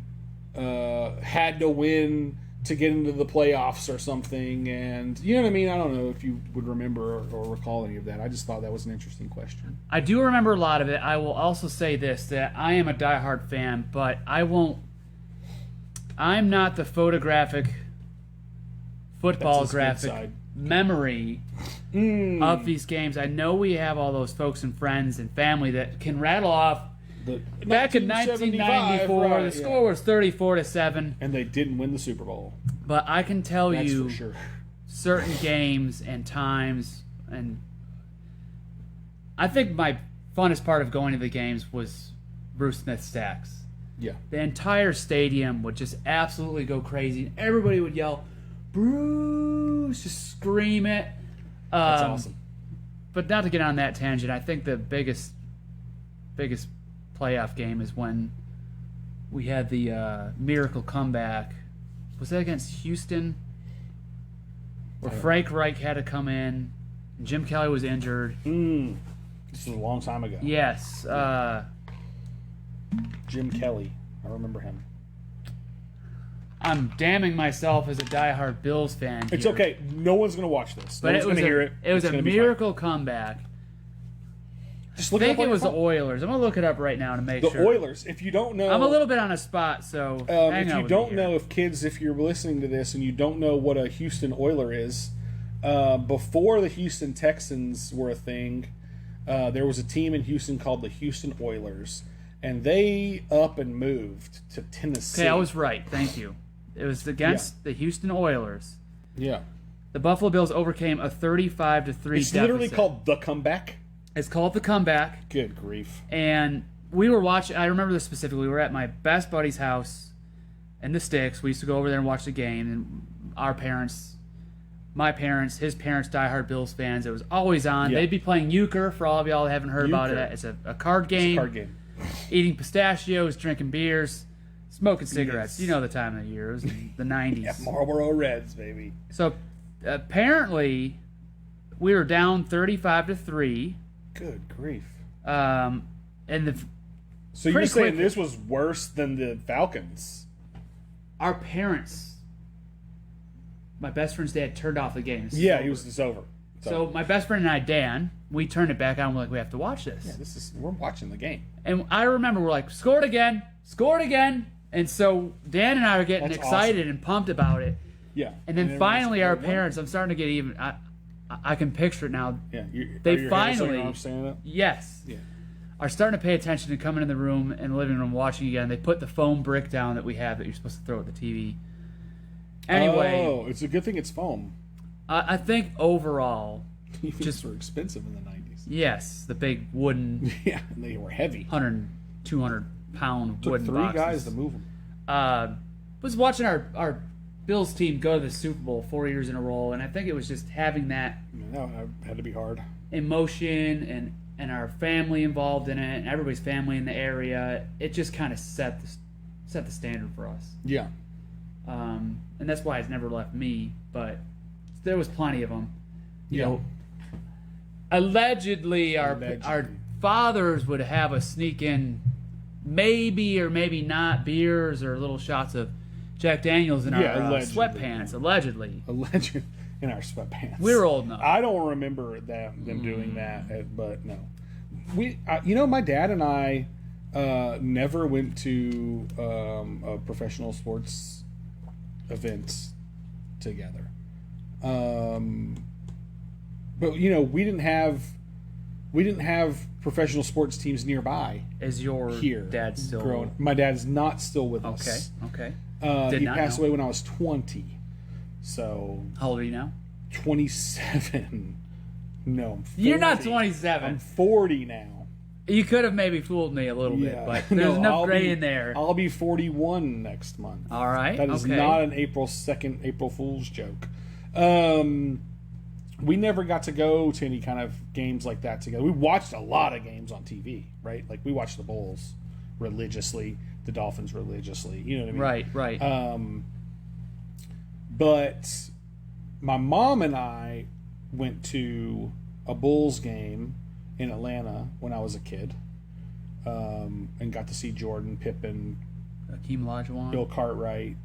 Speaker 1: had to win to get into the playoffs or something, and you know what I mean? I don't know if you would remember or recall any of that. I just thought that was an interesting question.
Speaker 2: I do remember a lot of it. I will also say this, that I am a diehard fan, but I'm not the photographic football
Speaker 1: That's his good
Speaker 2: graphic
Speaker 1: side.
Speaker 2: memory of these games. I know we have all those folks and friends and family that can rattle off. Back in 1994,
Speaker 1: right,
Speaker 2: the score was 34-7.
Speaker 1: and they didn't win the Super Bowl.
Speaker 2: But I can tell
Speaker 1: That's
Speaker 2: you
Speaker 1: for sure.
Speaker 2: certain games and times, and I think my funnest part of going to the games was Bruce Smith Stacks.
Speaker 1: Yeah.
Speaker 2: The entire stadium would just absolutely go crazy. Everybody would yell, "Bruce!" Just scream it.
Speaker 1: That's awesome.
Speaker 2: But not to get on that tangent, I think the biggest playoff game is when we had the miracle comeback. Was that against Houston? Where Frank Reich had to come in. And Jim Kelly was injured.
Speaker 1: This was a long time ago.
Speaker 2: Yes.
Speaker 1: Jim Kelly. I remember him.
Speaker 2: I'm damning myself as a diehard Bills fan.
Speaker 1: It's
Speaker 2: here.
Speaker 1: okay. No one's going to watch this. No
Speaker 2: But
Speaker 1: one's going to hear it.
Speaker 2: It was
Speaker 1: It's
Speaker 2: a
Speaker 1: gonna be fine.
Speaker 2: miracle comeback.
Speaker 1: Just
Speaker 2: I
Speaker 1: look it
Speaker 2: think
Speaker 1: up on
Speaker 2: it was
Speaker 1: your
Speaker 2: the
Speaker 1: phone.
Speaker 2: Oilers. I'm going to look it up right now to make
Speaker 1: The
Speaker 2: sure.
Speaker 1: Oilers. If you don't know,
Speaker 2: I'm a little bit on a spot, so hang
Speaker 1: if
Speaker 2: on
Speaker 1: you
Speaker 2: with
Speaker 1: don't
Speaker 2: me here.
Speaker 1: know, if you're listening to this and you don't know what a Houston Oiler is, before the Houston Texans were a thing, there was a team in Houston called the Houston Oilers, and they up and moved to Tennessee.
Speaker 2: Okay, I was right. Thank you. It was against the Houston Oilers.
Speaker 1: Yeah.
Speaker 2: The Buffalo Bills overcame a 35-3
Speaker 1: It's literally
Speaker 2: deficit.
Speaker 1: called The Comeback.
Speaker 2: It's called the comeback.
Speaker 1: Good grief.
Speaker 2: And we were watching, I remember this specifically, we were at my best buddy's house in the Sticks. We used to go over there and watch the game. And our parents, my parents, his parents, diehard Bills fans, it was always on.
Speaker 1: Yeah.
Speaker 2: They'd be playing euchre, for all of y'all that haven't heard about
Speaker 1: Euchre.
Speaker 2: it. It's a card game.
Speaker 1: Card game.
Speaker 2: Eating pistachios, drinking beers, smoking cigarettes.
Speaker 1: Yes.
Speaker 2: You know the time of the year. It was the 90s.
Speaker 1: Yeah, Marlboro Reds, baby.
Speaker 2: So apparently we were down 35-3.
Speaker 1: Good grief.
Speaker 2: And the
Speaker 1: So you're
Speaker 2: Pretty
Speaker 1: saying
Speaker 2: quick.
Speaker 1: this was worse than the Falcons?
Speaker 2: our parents, my best friend's dad, turned off the game. This is
Speaker 1: Yeah,
Speaker 2: over.
Speaker 1: it's over.
Speaker 2: So my best friend and I, Dan, we turned it back on. We're like, we have to watch this.
Speaker 1: Yeah, we're watching the game.
Speaker 2: And I remember we're like, scored again. And so Dan and I are getting
Speaker 1: That's
Speaker 2: excited and pumped about it.
Speaker 1: Yeah.
Speaker 2: And then
Speaker 1: everyone's
Speaker 2: finally,
Speaker 1: like,
Speaker 2: our
Speaker 1: "What?"
Speaker 2: parents, I'm starting to get even. I can picture it now.
Speaker 1: Yeah,
Speaker 2: They
Speaker 1: are your hairs on
Speaker 2: finally-
Speaker 1: your arms standing up?
Speaker 2: Yes.
Speaker 1: Yeah.
Speaker 2: Are starting to pay attention and coming in the room in the living room watching again. They put the foam brick down that we have that you're supposed to throw at the TV. Anyway,
Speaker 1: Oh, it's a good thing it's foam.
Speaker 2: I think overall,
Speaker 1: Just were expensive in the 90s.
Speaker 2: yes, the big wooden
Speaker 1: Yeah, and they were heavy.
Speaker 2: 100, 200 pound
Speaker 1: Took
Speaker 2: wooden
Speaker 1: three
Speaker 2: boxes.
Speaker 1: guys to move them.
Speaker 2: Was watching our Bills team go to the Super Bowl 4 years in a row, and I think it was just having that
Speaker 1: That had to be hard.
Speaker 2: emotion and our family involved in it, and everybody's family in the area. It just kind of set the standard for us,
Speaker 1: Yeah.
Speaker 2: and that's why it's never left me. But there was plenty of them. You
Speaker 1: Yeah.
Speaker 2: know, allegedly our
Speaker 1: Allegedly.
Speaker 2: fathers would have us sneak in maybe or maybe not beers or little shots of Jack Daniels in
Speaker 1: Yeah,
Speaker 2: our
Speaker 1: allegedly.
Speaker 2: sweatpants. Allegedly,
Speaker 1: A legend in our sweatpants.
Speaker 2: we were old enough.
Speaker 1: I don't remember them doing that, but no. My dad and I never went to a professional sports event together. But we didn't have professional sports teams nearby
Speaker 2: Is your
Speaker 1: here.
Speaker 2: dad still
Speaker 1: growing? My dad's not still with
Speaker 2: okay?
Speaker 1: us.
Speaker 2: Okay.
Speaker 1: He
Speaker 2: not
Speaker 1: passed
Speaker 2: know.
Speaker 1: away when I was 20. So
Speaker 2: How old are you now?
Speaker 1: 27. No, I'm 40.
Speaker 2: You're not
Speaker 1: I'm
Speaker 2: 27.
Speaker 1: 40 now.
Speaker 2: You could have maybe fooled me a little bit,
Speaker 1: Yeah.
Speaker 2: but
Speaker 1: No,
Speaker 2: there's enough
Speaker 1: I'll
Speaker 2: gray
Speaker 1: be-
Speaker 2: in there.
Speaker 1: I'll be 41 next month.
Speaker 2: All right.
Speaker 1: That is
Speaker 2: okay.
Speaker 1: not an April 2nd April Fool's joke. We never got to go to any kind of games like that together. We watched a lot of games on TV, right? Like we watched the Bulls religiously, the Dolphins religiously. You know what I mean?
Speaker 2: Right.
Speaker 1: But my mom and I went to a Bulls game in Atlanta when I was a kid, and got to see Jordan, Pippen,
Speaker 2: Hakeem Olajuwon.
Speaker 1: Bill Cartwright.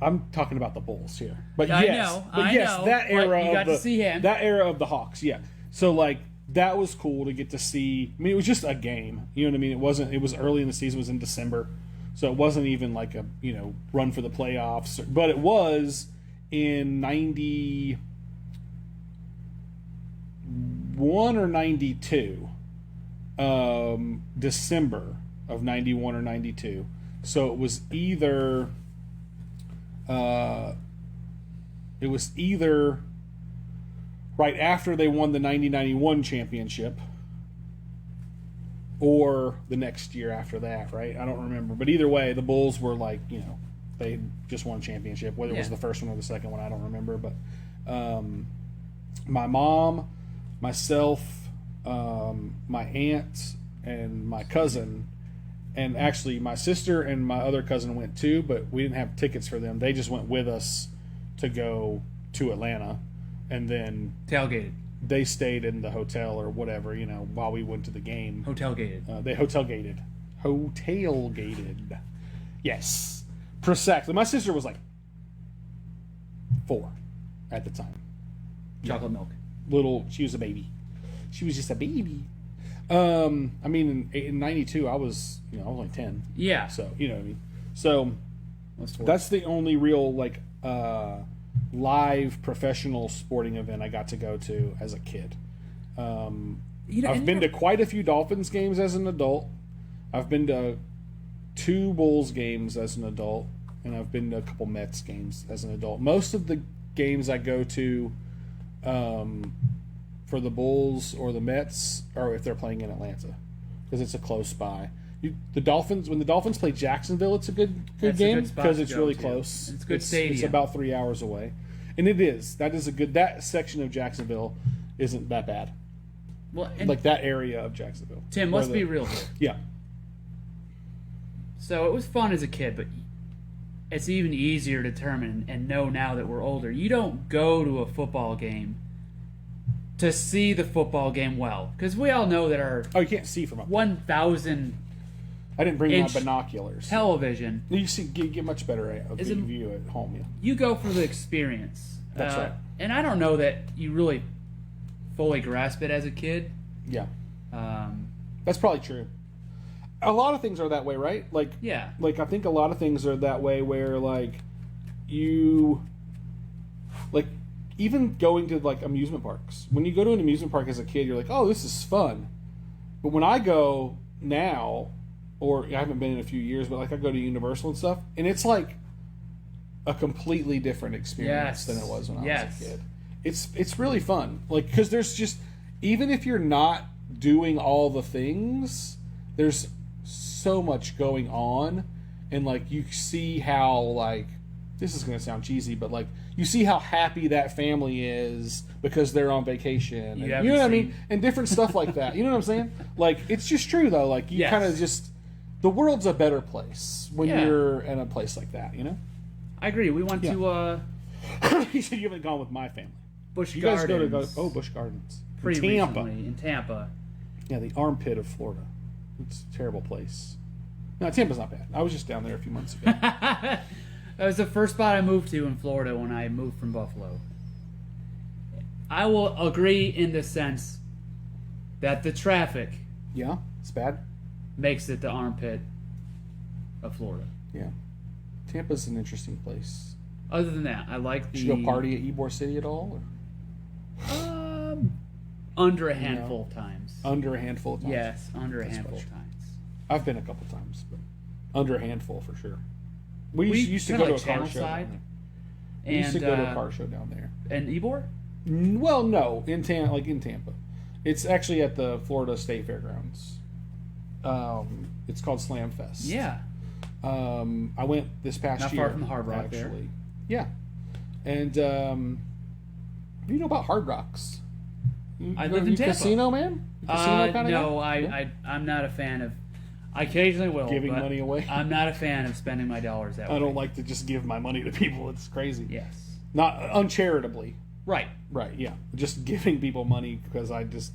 Speaker 1: I'm talking about the Bulls here, but
Speaker 2: I
Speaker 1: yes,
Speaker 2: know,
Speaker 1: but
Speaker 2: I
Speaker 1: yes,
Speaker 2: know,
Speaker 1: that
Speaker 2: but
Speaker 1: era
Speaker 2: you
Speaker 1: of
Speaker 2: got to
Speaker 1: the,
Speaker 2: see him.
Speaker 1: that era of the Hawks, yeah. So like that was cool to get to see. I mean, it was just a game, you know what I mean? It wasn't. It was early in the season. It was in December, so it wasn't even like a run for the playoffs. But it was in '91 or '92, December of '91 or '92. So it was either. It was either right after they won the 90-91 championship or the next year after that, right? I don't remember. But either way, the Bulls were like, they just won a championship. Whether it was the first one or the second one, I don't remember. But my mom, myself, my aunt, and my cousin, and actually my sister and my other cousin went too, but we didn't have tickets for them. They just went with us to go to Atlanta, and then
Speaker 2: Tailgated.
Speaker 1: they stayed in the hotel or whatever, while we went to the game.
Speaker 2: Hotelgated.
Speaker 1: They hotelgated. Hotelgated. Yes. Precisely. My sister was like 4 at the time.
Speaker 2: Chocolate milk.
Speaker 1: She was a baby. She was just a baby. I mean, in '92, I was only 10.
Speaker 2: Yeah.
Speaker 1: So you know what I mean. So that's the only real live professional sporting event I got to go to as a kid. I've been to quite a few Dolphins games as an adult. I've been to 2 Bulls games as an adult, and I've been to a couple Mets games as an adult. Most of the games I go to for the Bulls or the Mets, or if they're playing in Atlanta, because it's a close by. When the Dolphins play Jacksonville, it's a good game because it's really close.
Speaker 2: It's a good stadium.
Speaker 1: It's about 3 hours away, and it is. That section of Jacksonville isn't that bad.
Speaker 2: Well,
Speaker 1: Like that area of Jacksonville.
Speaker 2: Tim, let's be real here.
Speaker 1: Yeah.
Speaker 2: So it was fun as a kid, but it's even easier to determine and know now that we're older. You don't go to a football game to see the football game well, because we all know that our
Speaker 1: You can't see from up there.
Speaker 2: 1,000
Speaker 1: I didn't bring my
Speaker 2: inch
Speaker 1: binoculars.
Speaker 2: television.
Speaker 1: You see, get much better of the
Speaker 2: Is it-
Speaker 1: view at home. Yeah.
Speaker 2: You go for the experience.
Speaker 1: That's right.
Speaker 2: And I don't know that you really fully grasp it as a kid.
Speaker 1: Yeah.
Speaker 2: Um,
Speaker 1: That's probably true. A lot of things are that way, right?
Speaker 2: yeah.
Speaker 1: Like I think a lot of things are that way where even going to amusement parks. When you go to an amusement park as a kid, you're like, "Oh, this is fun." But when I go now, or I haven't been in a few years, but I go to Universal and stuff, and it's like a completely different experience than it was when I was a kid. It's really fun. Because there's just, even if you're not doing all the things, there's so much going on, and you see how this is going to sound cheesy, but you see how happy that family is because they're on vacation. And, you know what I mean? And different stuff like that. You know what I'm saying? It's just true though. You kind of just, the world's a better place when you're in a place like that.
Speaker 2: I agree. We went to
Speaker 1: You said you haven't gone with my family.
Speaker 2: Busch
Speaker 1: You guys
Speaker 2: Gardens.
Speaker 1: Busch Gardens.
Speaker 2: Pretty
Speaker 1: Tampa.
Speaker 2: recently in Tampa.
Speaker 1: Yeah, the armpit of Florida. It's a terrible place. No, Tampa's not bad. I was just down there a few months ago.
Speaker 2: That was the first spot I moved to in Florida when I moved from Buffalo. I will agree in the sense that the traffic
Speaker 1: Yeah, it's bad.
Speaker 2: makes it the armpit of Florida.
Speaker 1: Yeah, Tampa's an interesting place.
Speaker 2: Other than that, I like the...
Speaker 1: Did you go party at Ybor City at all?
Speaker 2: under a handful of times.
Speaker 1: Under a handful of times?
Speaker 2: Yes, under a
Speaker 1: That's
Speaker 2: handful
Speaker 1: special.
Speaker 2: of times.
Speaker 1: I've been a couple times, but under a handful for sure. We
Speaker 2: We
Speaker 1: used to
Speaker 2: kinda
Speaker 1: go
Speaker 2: like
Speaker 1: to a car
Speaker 2: Channel
Speaker 1: show
Speaker 2: Side.
Speaker 1: down there. We used to go to a car show down there.
Speaker 2: And Ybor?
Speaker 1: Well, no, in Tampa. It's actually at the Florida State Fairgrounds. It's called Slam Fest.
Speaker 2: Yeah.
Speaker 1: I went this past
Speaker 2: Not
Speaker 1: year.
Speaker 2: far from the Hard Rock
Speaker 1: actually.
Speaker 2: there.
Speaker 1: Yeah. And you know about Hard Rocks?
Speaker 2: I lived in Tampa.
Speaker 1: Casino man? Casino kind of
Speaker 2: no,
Speaker 1: guy?
Speaker 2: I'm not a fan of... I occasionally will,
Speaker 1: Giving
Speaker 2: but
Speaker 1: money away?
Speaker 2: I'm not a fan of spending my dollars that way.
Speaker 1: I don't like to just give my money to people. It's crazy.
Speaker 2: Yes.
Speaker 1: not uncharitably.
Speaker 2: Right.
Speaker 1: Right, yeah. Just giving people money because I just,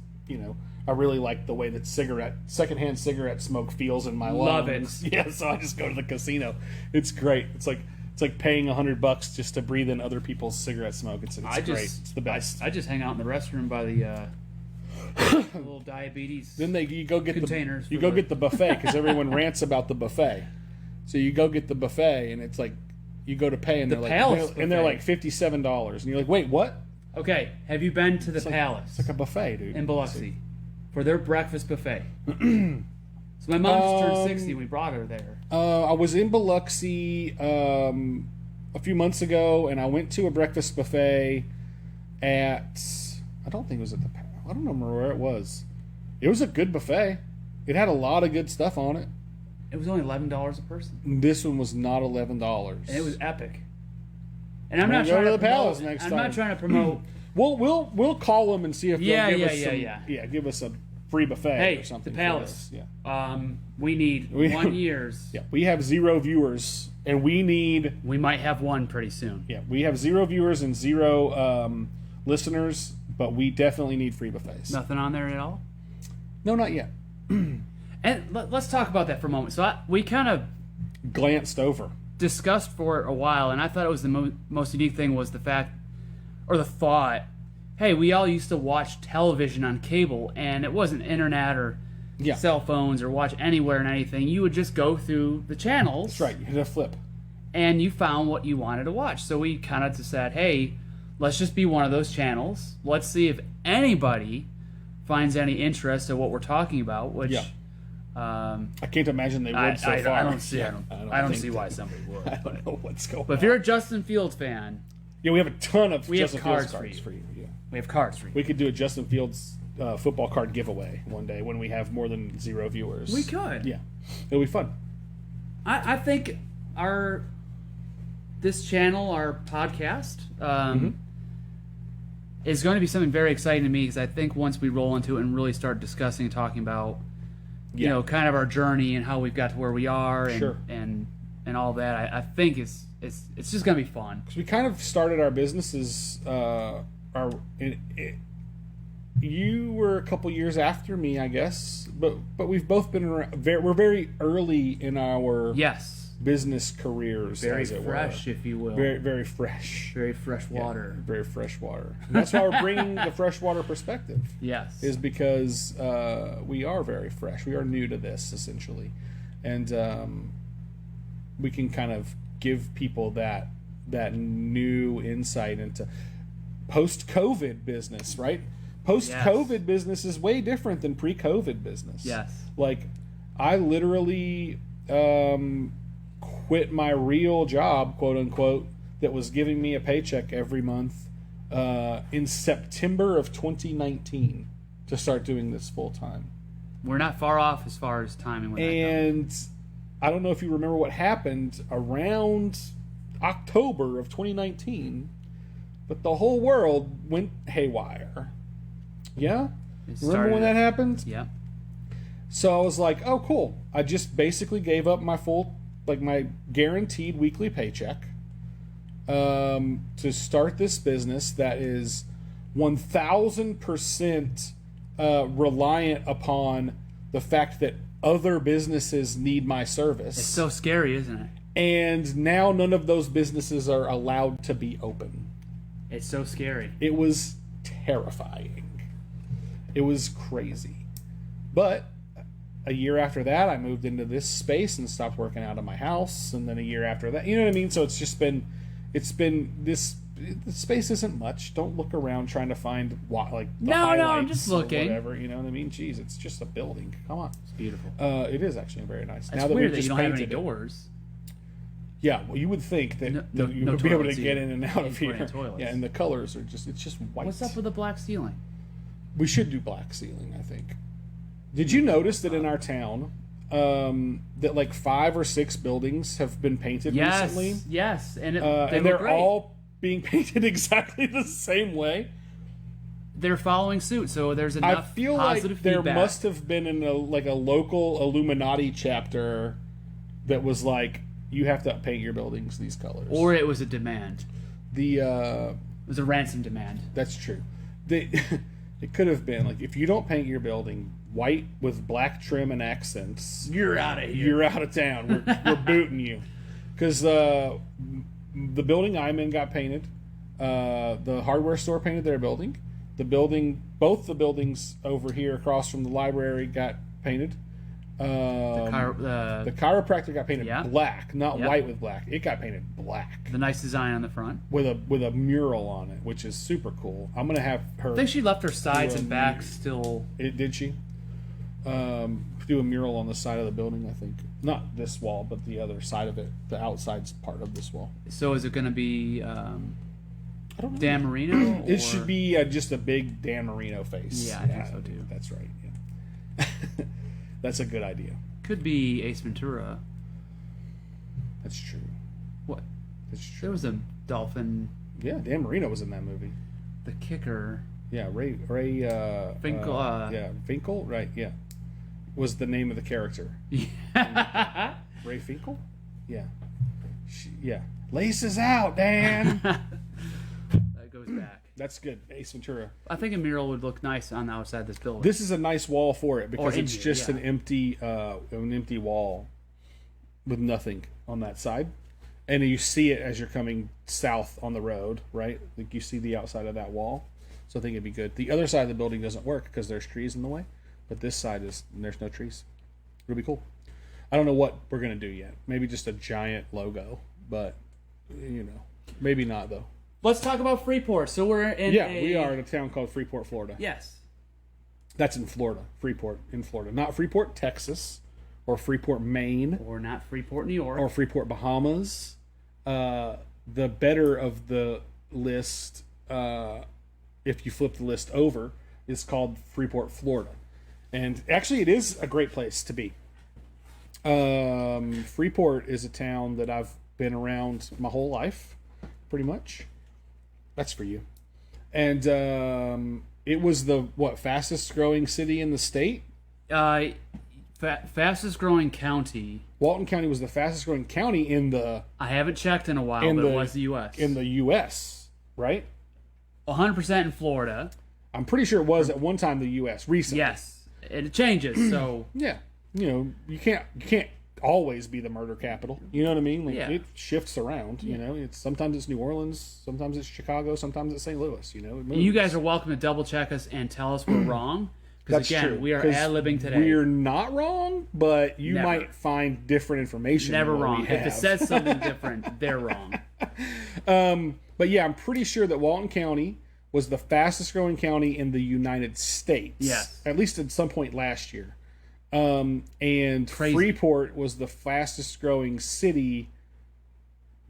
Speaker 1: I really like the way that secondhand cigarette smoke feels in my
Speaker 2: Love
Speaker 1: lungs.
Speaker 2: it.
Speaker 1: Yeah, so I just go to the casino. It's great. It's like paying $100 just to breathe in other people's cigarette smoke. It's great. It's the best.
Speaker 2: I just hang out in the restroom by the little diabetes.
Speaker 1: Then you go get
Speaker 2: containers
Speaker 1: you
Speaker 2: for
Speaker 1: go
Speaker 2: the-
Speaker 1: get the buffet because everyone rants about the buffet. So you go get the buffet and it's like you go to pay and
Speaker 2: The
Speaker 1: they're
Speaker 2: Palace
Speaker 1: like they're like $57 and you're like, wait, what?
Speaker 2: Okay, have you been to the
Speaker 1: It's
Speaker 2: Palace
Speaker 1: It's like a buffet, dude.
Speaker 2: in Biloxi for their breakfast buffet? So my mom just turned 60. We brought her there.
Speaker 1: I was in Biloxi a few months ago, and I went to a breakfast buffet at. I don't think it was at the. I don't remember where it was. It was a good buffet. It had a lot of good stuff on it.
Speaker 2: It was only $11 a person,
Speaker 1: This one was not $11.
Speaker 2: and it was epic. And I'm
Speaker 1: We'll
Speaker 2: not
Speaker 1: go
Speaker 2: trying
Speaker 1: to
Speaker 2: to
Speaker 1: the Palace
Speaker 2: promote.
Speaker 1: next
Speaker 2: I'm
Speaker 1: time.
Speaker 2: not trying to promote.
Speaker 1: We'll call them and see if
Speaker 2: Yeah,
Speaker 1: they'll give us
Speaker 2: yeah,
Speaker 1: some.
Speaker 2: yeah.
Speaker 1: Give us a free buffet
Speaker 2: Hey,
Speaker 1: or something.
Speaker 2: the
Speaker 1: for
Speaker 2: Palace.
Speaker 1: this. Yeah.
Speaker 2: We need 1 year's.
Speaker 1: Yeah. We have 0 viewers, and we need.
Speaker 2: We might have one pretty soon.
Speaker 1: Yeah, we have 0 viewers and 0 listeners, but we definitely need free buffets.
Speaker 2: Nothing on there at all.
Speaker 1: No, not yet.
Speaker 2: And let's talk about that for a moment. So we kind of
Speaker 1: Glanced over.
Speaker 2: discussed for a while, and I thought it was the most unique thing was the fact, or the thought, hey, we all used to watch television on cable, and it wasn't internet or
Speaker 1: Yeah.
Speaker 2: cell phones or watch anywhere and anything. You would just go through the channels.
Speaker 1: That's right. You hit a flip.
Speaker 2: And you found what you wanted to watch. So we kind of just said, hey, let's just be one of those channels. Let's see if anybody finds any interest in what we're talking about, which
Speaker 1: Yeah. I can't imagine they would
Speaker 2: I,
Speaker 1: so
Speaker 2: I,
Speaker 1: far.
Speaker 2: I don't see.
Speaker 1: Yeah,
Speaker 2: I don't
Speaker 1: think
Speaker 2: see
Speaker 1: that-
Speaker 2: why somebody would.
Speaker 1: I don't know what's going
Speaker 2: But
Speaker 1: on.
Speaker 2: if you're a Justin Fields fan,
Speaker 1: Yeah, we have a ton of
Speaker 2: We have
Speaker 1: Justin
Speaker 2: cards
Speaker 1: Fields
Speaker 2: for you.
Speaker 1: Yeah.
Speaker 2: we have cards for you.
Speaker 1: We could do a Justin Fields football card giveaway one day when we have more than 0 viewers.
Speaker 2: We could.
Speaker 1: Yeah. It'll be fun.
Speaker 2: I think this channel, our podcast, is going to be something very exciting to me because I think once we roll into it and really start discussing and talking about, you know, kind of our journey and how we've got to where we are and
Speaker 1: Sure.
Speaker 2: and all that, I think it's just going to be fun.
Speaker 1: Because we kind of started our businesses. You were a couple years after me, I guess, but we've both been around. We're very early in our
Speaker 2: Yes,
Speaker 1: business careers,
Speaker 2: very
Speaker 1: as it
Speaker 2: fresh,
Speaker 1: were.
Speaker 2: if you will,
Speaker 1: Very very fresh.
Speaker 2: very fresh water.
Speaker 1: Very fresh water. And that's why we're bringing the freshwater perspective.
Speaker 2: Yes,
Speaker 1: Is because we are very fresh. We are new to this essentially, and we can kind of give people that new insight into post-COVID business, right? Post-COVID business is way different than pre-COVID business.
Speaker 2: yes,
Speaker 1: Like, I literally quit my real job, quote unquote, that was giving me a paycheck every month in September of 2019 to start doing this full time.
Speaker 2: we're not far off as far as timing. When
Speaker 1: And I don't know if you remember what happened around October of 2019, but the whole world went haywire. Yeah? Remember when that happened?
Speaker 2: Yeah.
Speaker 1: So I was like, oh, cool. I just basically gave up my my guaranteed weekly paycheck to start this business that is 1,000% reliant upon the fact that other businesses need my service.
Speaker 2: It's so scary, isn't it?
Speaker 1: And now none of those businesses are allowed to be open.
Speaker 2: It's so scary.
Speaker 1: It was terrifying. It was crazy. But a year after that, I moved into this space and stopped working out of my house. And then a year after that, you know what I mean? So the space isn't much. Don't look around trying to find the
Speaker 2: No, I'm
Speaker 1: highlights
Speaker 2: just
Speaker 1: or
Speaker 2: looking.
Speaker 1: whatever. You know what I mean? Jeez, it's just a building. Come on.
Speaker 2: It's beautiful.
Speaker 1: It is actually very nice.
Speaker 2: It's
Speaker 1: now that
Speaker 2: weird
Speaker 1: we've
Speaker 2: that you
Speaker 1: just
Speaker 2: don't have any
Speaker 1: painted it.
Speaker 2: doors.
Speaker 1: Yeah, well, you would think that,
Speaker 2: No-
Speaker 1: that you
Speaker 2: no
Speaker 1: would be able to
Speaker 2: toilets
Speaker 1: get
Speaker 2: either.
Speaker 1: in and out
Speaker 2: Can't
Speaker 1: of
Speaker 2: put in
Speaker 1: here.
Speaker 2: toilets.
Speaker 1: Yeah, and the colors are just white.
Speaker 2: What's up with the black ceiling?
Speaker 1: We should do black ceiling, I think. Did you notice that in our town, that like 5 or 6 buildings have been painted
Speaker 2: Yes,
Speaker 1: recently?
Speaker 2: yes, and
Speaker 1: And they're all being painted exactly the same way.
Speaker 2: they're following suit. So there's
Speaker 1: I
Speaker 2: enough
Speaker 1: feel like
Speaker 2: positive
Speaker 1: there
Speaker 2: feedback.
Speaker 1: must have been a local Illuminati chapter that was like, you have to paint your buildings these colors.
Speaker 2: Or it was a demand.
Speaker 1: The
Speaker 2: It was a ransom demand.
Speaker 1: That's true. It could have been like, if you don't paint your building white with black trim and accents,
Speaker 2: You're out of here.
Speaker 1: you're out of town. We're booting you. Because the building I'm in got painted. The hardware store painted their building. Both the buildings over here across from the library got painted. The chiropractor got painted black, not white with black. It got painted black
Speaker 2: the nice design on the front.
Speaker 1: with a mural on it, which is super cool. I'm gonna have her.
Speaker 2: I think she left her sides and backs still.
Speaker 1: Did she? Do a mural on the side of the building, I think. Not this wall, but the other side of it, the outside part of this wall.
Speaker 2: So is it going to be
Speaker 1: I don't know.
Speaker 2: Dan Marino?
Speaker 1: It should be just a big Dan Marino face.
Speaker 2: Yeah, I think so too.
Speaker 1: That's right. Yeah, that's a good idea.
Speaker 2: Could be Ace Ventura.
Speaker 1: That's true.
Speaker 2: What?
Speaker 1: That's true.
Speaker 2: There was a dolphin.
Speaker 1: Yeah, Dan Marino was in that movie.
Speaker 2: The kicker.
Speaker 1: Yeah, Ray.
Speaker 2: Finkel.
Speaker 1: Yeah, Finkel. Right. Yeah, was the name of the character.
Speaker 2: Yeah.
Speaker 1: Ray Finkel. Yeah. Yeah. Laces out, Dan.
Speaker 2: That goes back.
Speaker 1: That's good. Ace Ventura.
Speaker 2: I think a mural would look nice on the outside of this building.
Speaker 1: This is a nice wall for it because it's
Speaker 2: here,
Speaker 1: just
Speaker 2: yeah.
Speaker 1: an empty wall with nothing on that side, and you see it as you're coming south on the road, right? Like you see the outside of that wall. So I think it'd be good. The other side of the building doesn't work because there's trees in the way, but this side there's no trees. It'll be cool. I don't know what we're gonna do yet. Maybe just a giant logo, but maybe not though.
Speaker 2: Let's talk about Freeport. So we're in.
Speaker 1: We are in a town called Freeport, Florida.
Speaker 2: Yes.
Speaker 1: That's in Florida. Freeport in Florida, not Freeport, Texas, or Freeport, Maine,
Speaker 2: Or not Freeport, New York.
Speaker 1: or Freeport, Bahamas. The better of the list, if you flip the list over, is called Freeport, Florida, and actually, it is a great place to be. Freeport is a town that I've been around my whole life, pretty much. That's for you. And it was the fastest growing city in the state.
Speaker 2: Fastest growing county.
Speaker 1: Walton County was the fastest growing county in the
Speaker 2: I haven't checked in a while, but it was the U.S.
Speaker 1: in the U.S. Right?
Speaker 2: 100% in Florida.
Speaker 1: I'm pretty sure it was at one time the U.S. recently.
Speaker 2: Yes, it changes. So
Speaker 1: Yeah, you can't always be the murder capital. You know what I mean? Like,
Speaker 2: Yeah.
Speaker 1: it shifts around. You know, sometimes it's New Orleans, sometimes it's Chicago, sometimes it's St. Louis. You know, it moves.
Speaker 2: you guys are welcome to double check us and tell us we're wrong. Because
Speaker 1: That's
Speaker 2: again,
Speaker 1: true,
Speaker 2: we are
Speaker 1: 'cause
Speaker 2: ad-libbing today.
Speaker 1: We're not wrong, but you
Speaker 2: Never.
Speaker 1: might find different information.
Speaker 2: Never
Speaker 1: than what
Speaker 2: wrong.
Speaker 1: we
Speaker 2: If it
Speaker 1: have.
Speaker 2: says something different, they're wrong.
Speaker 1: But yeah, I'm pretty sure that Walton County was the fastest growing county in the United States.
Speaker 2: Yes.
Speaker 1: At least at some point last year. And
Speaker 2: Crazy.
Speaker 1: Freeport was the fastest growing city,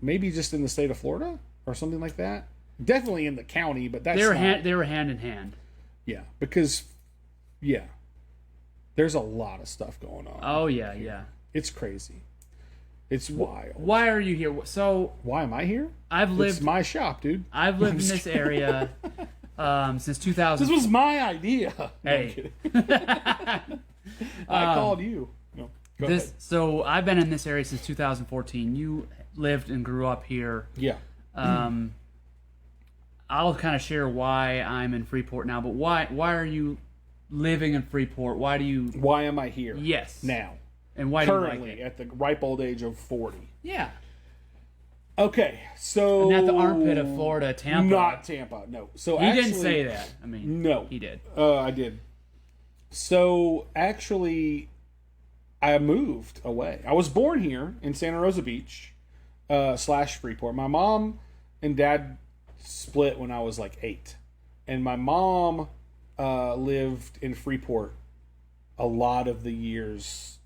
Speaker 1: maybe just in the state of Florida or something like that. Definitely in the county, but that's
Speaker 2: They were
Speaker 1: not,
Speaker 2: they were hand in hand.
Speaker 1: yeah, because there's a lot of stuff going on.
Speaker 2: Oh yeah, yeah.
Speaker 1: It's crazy. It's wild.
Speaker 2: Why are you here? So
Speaker 1: Why am I here?
Speaker 2: I've
Speaker 1: It's
Speaker 2: lived
Speaker 1: my shop, dude.
Speaker 2: I've lived in this area since 2000.
Speaker 1: This was my idea. No, I'm
Speaker 2: Hey.
Speaker 1: kidding. I called you. No, go ahead.
Speaker 2: So I've been in this area since 2014. You lived and grew up here.
Speaker 1: Yeah.
Speaker 2: I'll kind of share why I'm in Freeport now, but why are you living in Freeport? Why do you?
Speaker 1: Why am I here?
Speaker 2: Yes.
Speaker 1: Now.
Speaker 2: And why do you like
Speaker 1: Currently,
Speaker 2: it?
Speaker 1: at the ripe old age of 40.
Speaker 2: Yeah.
Speaker 1: Okay, so
Speaker 2: And at the armpit of Florida, Tampa.
Speaker 1: Not Tampa. No. So
Speaker 2: He
Speaker 1: actually,
Speaker 2: didn't say that. I mean,
Speaker 1: No.
Speaker 2: he did.
Speaker 1: I did. So actually, I moved away. I was born here in Santa Rosa Beach / Freeport. My mom and dad split when I was like 8, and my mom lived in Freeport a lot of the years,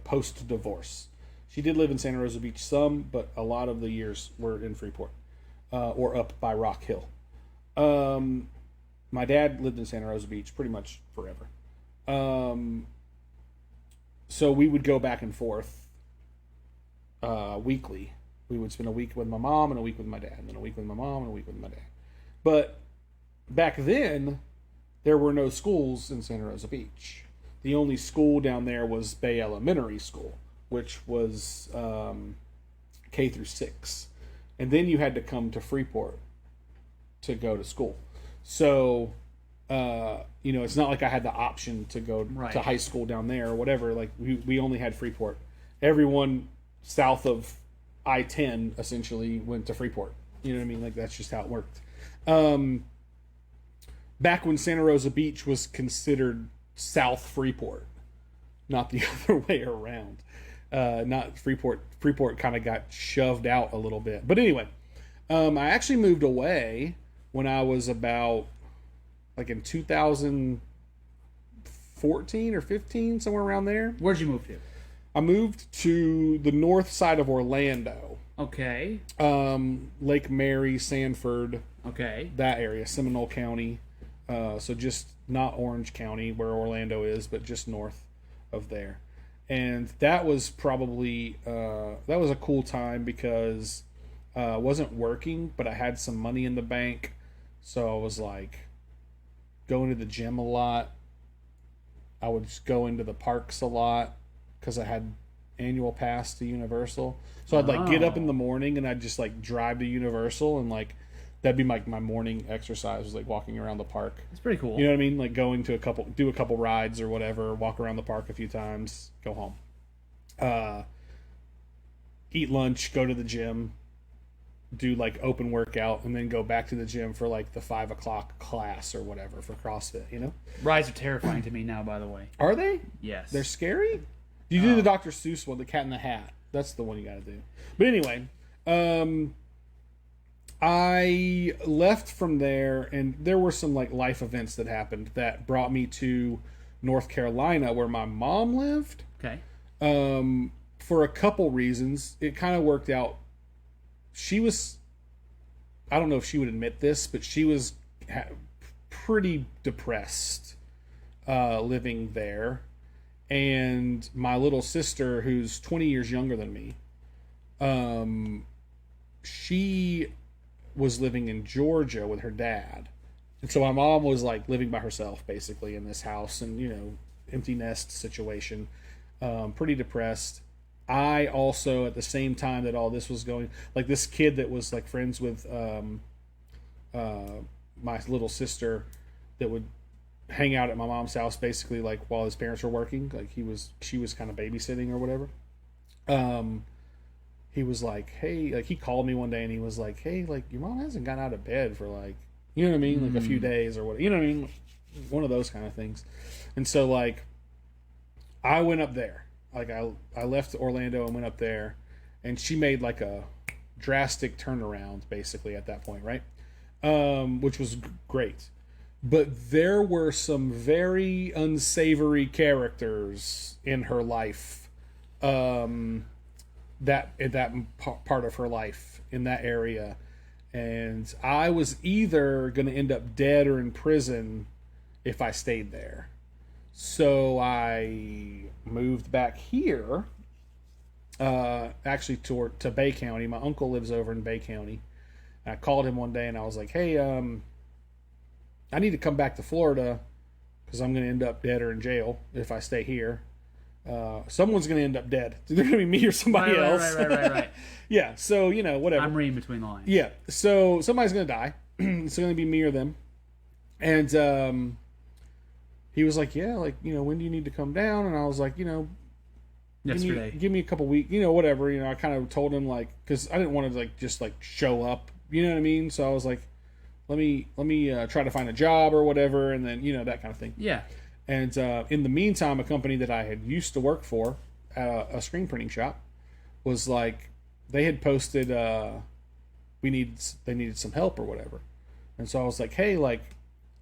Speaker 1: post divorce. She did live in Santa Rosa Beach some, but a lot of the years were in Freeport or up by Rock Hill. My dad lived in Santa Rosa Beach pretty much forever. So we would go back and forth weekly. We would spend a week with my mom and a week with my dad, and then a week with my mom and a week with my dad. But back then, there were no schools in Santa Rosa Beach. The only school down there was Bay Elementary School, which was K through 6. and then you had to come to Freeport to go to school. So, it's not like I had the option to go to high school down there or whatever. Like we only had Freeport. Everyone south of I-10 essentially went to Freeport. You know what I mean? Like that's just how it worked. Back when Santa Rosa Beach was considered South Freeport, not the other way around. Not Freeport. Freeport kind of got shoved out a little bit. But anyway, I actually moved away when I was about like in 2014 or 15, somewhere around there.
Speaker 2: Where'd you move to?
Speaker 1: I moved to the north side of Orlando.
Speaker 2: Okay.
Speaker 1: Lake Mary, Sanford.
Speaker 2: Okay.
Speaker 1: That area, Seminole County. So just not Orange County where Orlando is, but just north of there. And that was probably that was a cool time because I wasn't working, but I had some money in the bank. So I was like going to the gym a lot. I would just go into the parks a lot because I had annual pass to Universal. So I'd like get up in the morning and I'd just like drive to Universal, and like that'd be like my morning exercise, was like walking around the park.
Speaker 2: It's pretty cool.
Speaker 1: You know what I mean? Like going to do a couple rides or whatever, walk around the park a few times, go home. Eat lunch, go to the gym, do like open workout, and then go back to the gym for like the 5 o'clock class or whatever for CrossFit, you know?
Speaker 2: Rides are terrifying to me now, by the way.
Speaker 1: Are they?
Speaker 2: Yes.
Speaker 1: They're scary? You do the Dr. Seuss one, the Cat in the Hat. That's the one you gotta do. But anyway, I left from there, and there were some like life events that happened that brought me to North Carolina, where my mom lived.
Speaker 2: Okay.
Speaker 1: For a couple reasons. It kind of worked out. She was, I don't know if she would admit this, but she was pretty depressed living there. And my little sister, who's 20 years younger than me, she was living in Georgia with her dad. And so my mom was like living by herself basically in this house, and, you know, empty nest situation, pretty depressed. I also, at the same time that all this was going, like this kid that was like friends with my little sister, that would hang out at my mom's house basically like while his parents were working, like she was kind of babysitting or whatever. He was like, hey, like he called me one day and he was like, hey, like your mom hasn't gotten out of bed for like, you know what I mean, like a few days or what, you know what I mean, one of those kind of things. And so like I went up there, like I left Orlando and went up there, and she made like a drastic turnaround basically at that point, right? Which was great. But there were some very unsavory characters in her life, that part of her life in that area, and I was either going to end up dead or in prison if I stayed there. So I moved back here, actually to Bay County. My uncle lives over in Bay County. And I called him one day and I was like, hey, I need to come back to Florida because I'm going to end up dead or in jail if I stay here. Someone's going to end up dead. It's either going to be me or somebody else.
Speaker 2: Right.
Speaker 1: Yeah, so, you know, whatever.
Speaker 2: I'm reading between the lines.
Speaker 1: Yeah, so somebody's going to die. It's going to be me or them. And he was like, yeah, like, you know, when do you need to come down? And I was like, you know,
Speaker 2: Yesterday.
Speaker 1: give me a couple weeks, you know, whatever. You know, I kind of told him, like, because I didn't want to, like, just, like, show up. You know what I mean? So I was like, let me try to find a job or whatever, and then, you know, that kind of thing.
Speaker 2: Yeah.
Speaker 1: And in the meantime, a company that I had used to work for, a screen printing shop, was like, they had posted they needed some help or whatever. And so I was like, hey, like,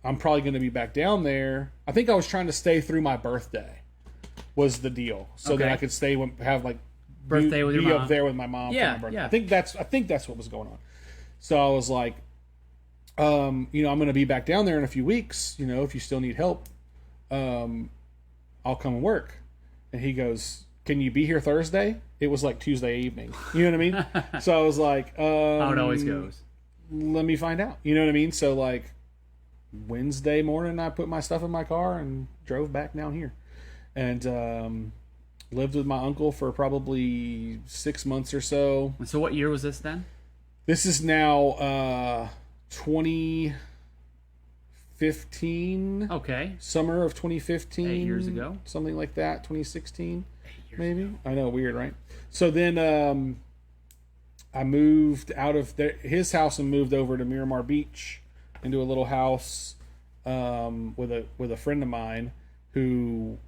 Speaker 1: I'm probably going to be back down there. I think I was trying to stay through my birthday was the deal, so that I could stay have like
Speaker 2: birthday with your
Speaker 1: mom.
Speaker 2: up
Speaker 1: there with my mom for my birthday.
Speaker 2: Yeah.
Speaker 1: I think that's what was going on. So I was like, you know, I'm going to be back down there in a few weeks. You know, if you still need help, I'll come and work. And he goes, can you be here Thursday? It was like Tuesday evening. You know what I mean? So I was like,
Speaker 2: how it always goes.
Speaker 1: Let me find out. You know what I mean? So like Wednesday morning, I put my stuff in my car and drove back down here, and lived with my uncle for probably 6 months or so.
Speaker 2: And so what year was this then?
Speaker 1: This is now 2015.
Speaker 2: Okay.
Speaker 1: Summer of 2015.
Speaker 2: 8 years ago.
Speaker 1: Something like that. 2016,
Speaker 2: 8 years
Speaker 1: maybe.
Speaker 2: ago.
Speaker 1: I know, weird, right? So then I moved out of his house and moved over to Miramar Beach into a little house with a friend of mine who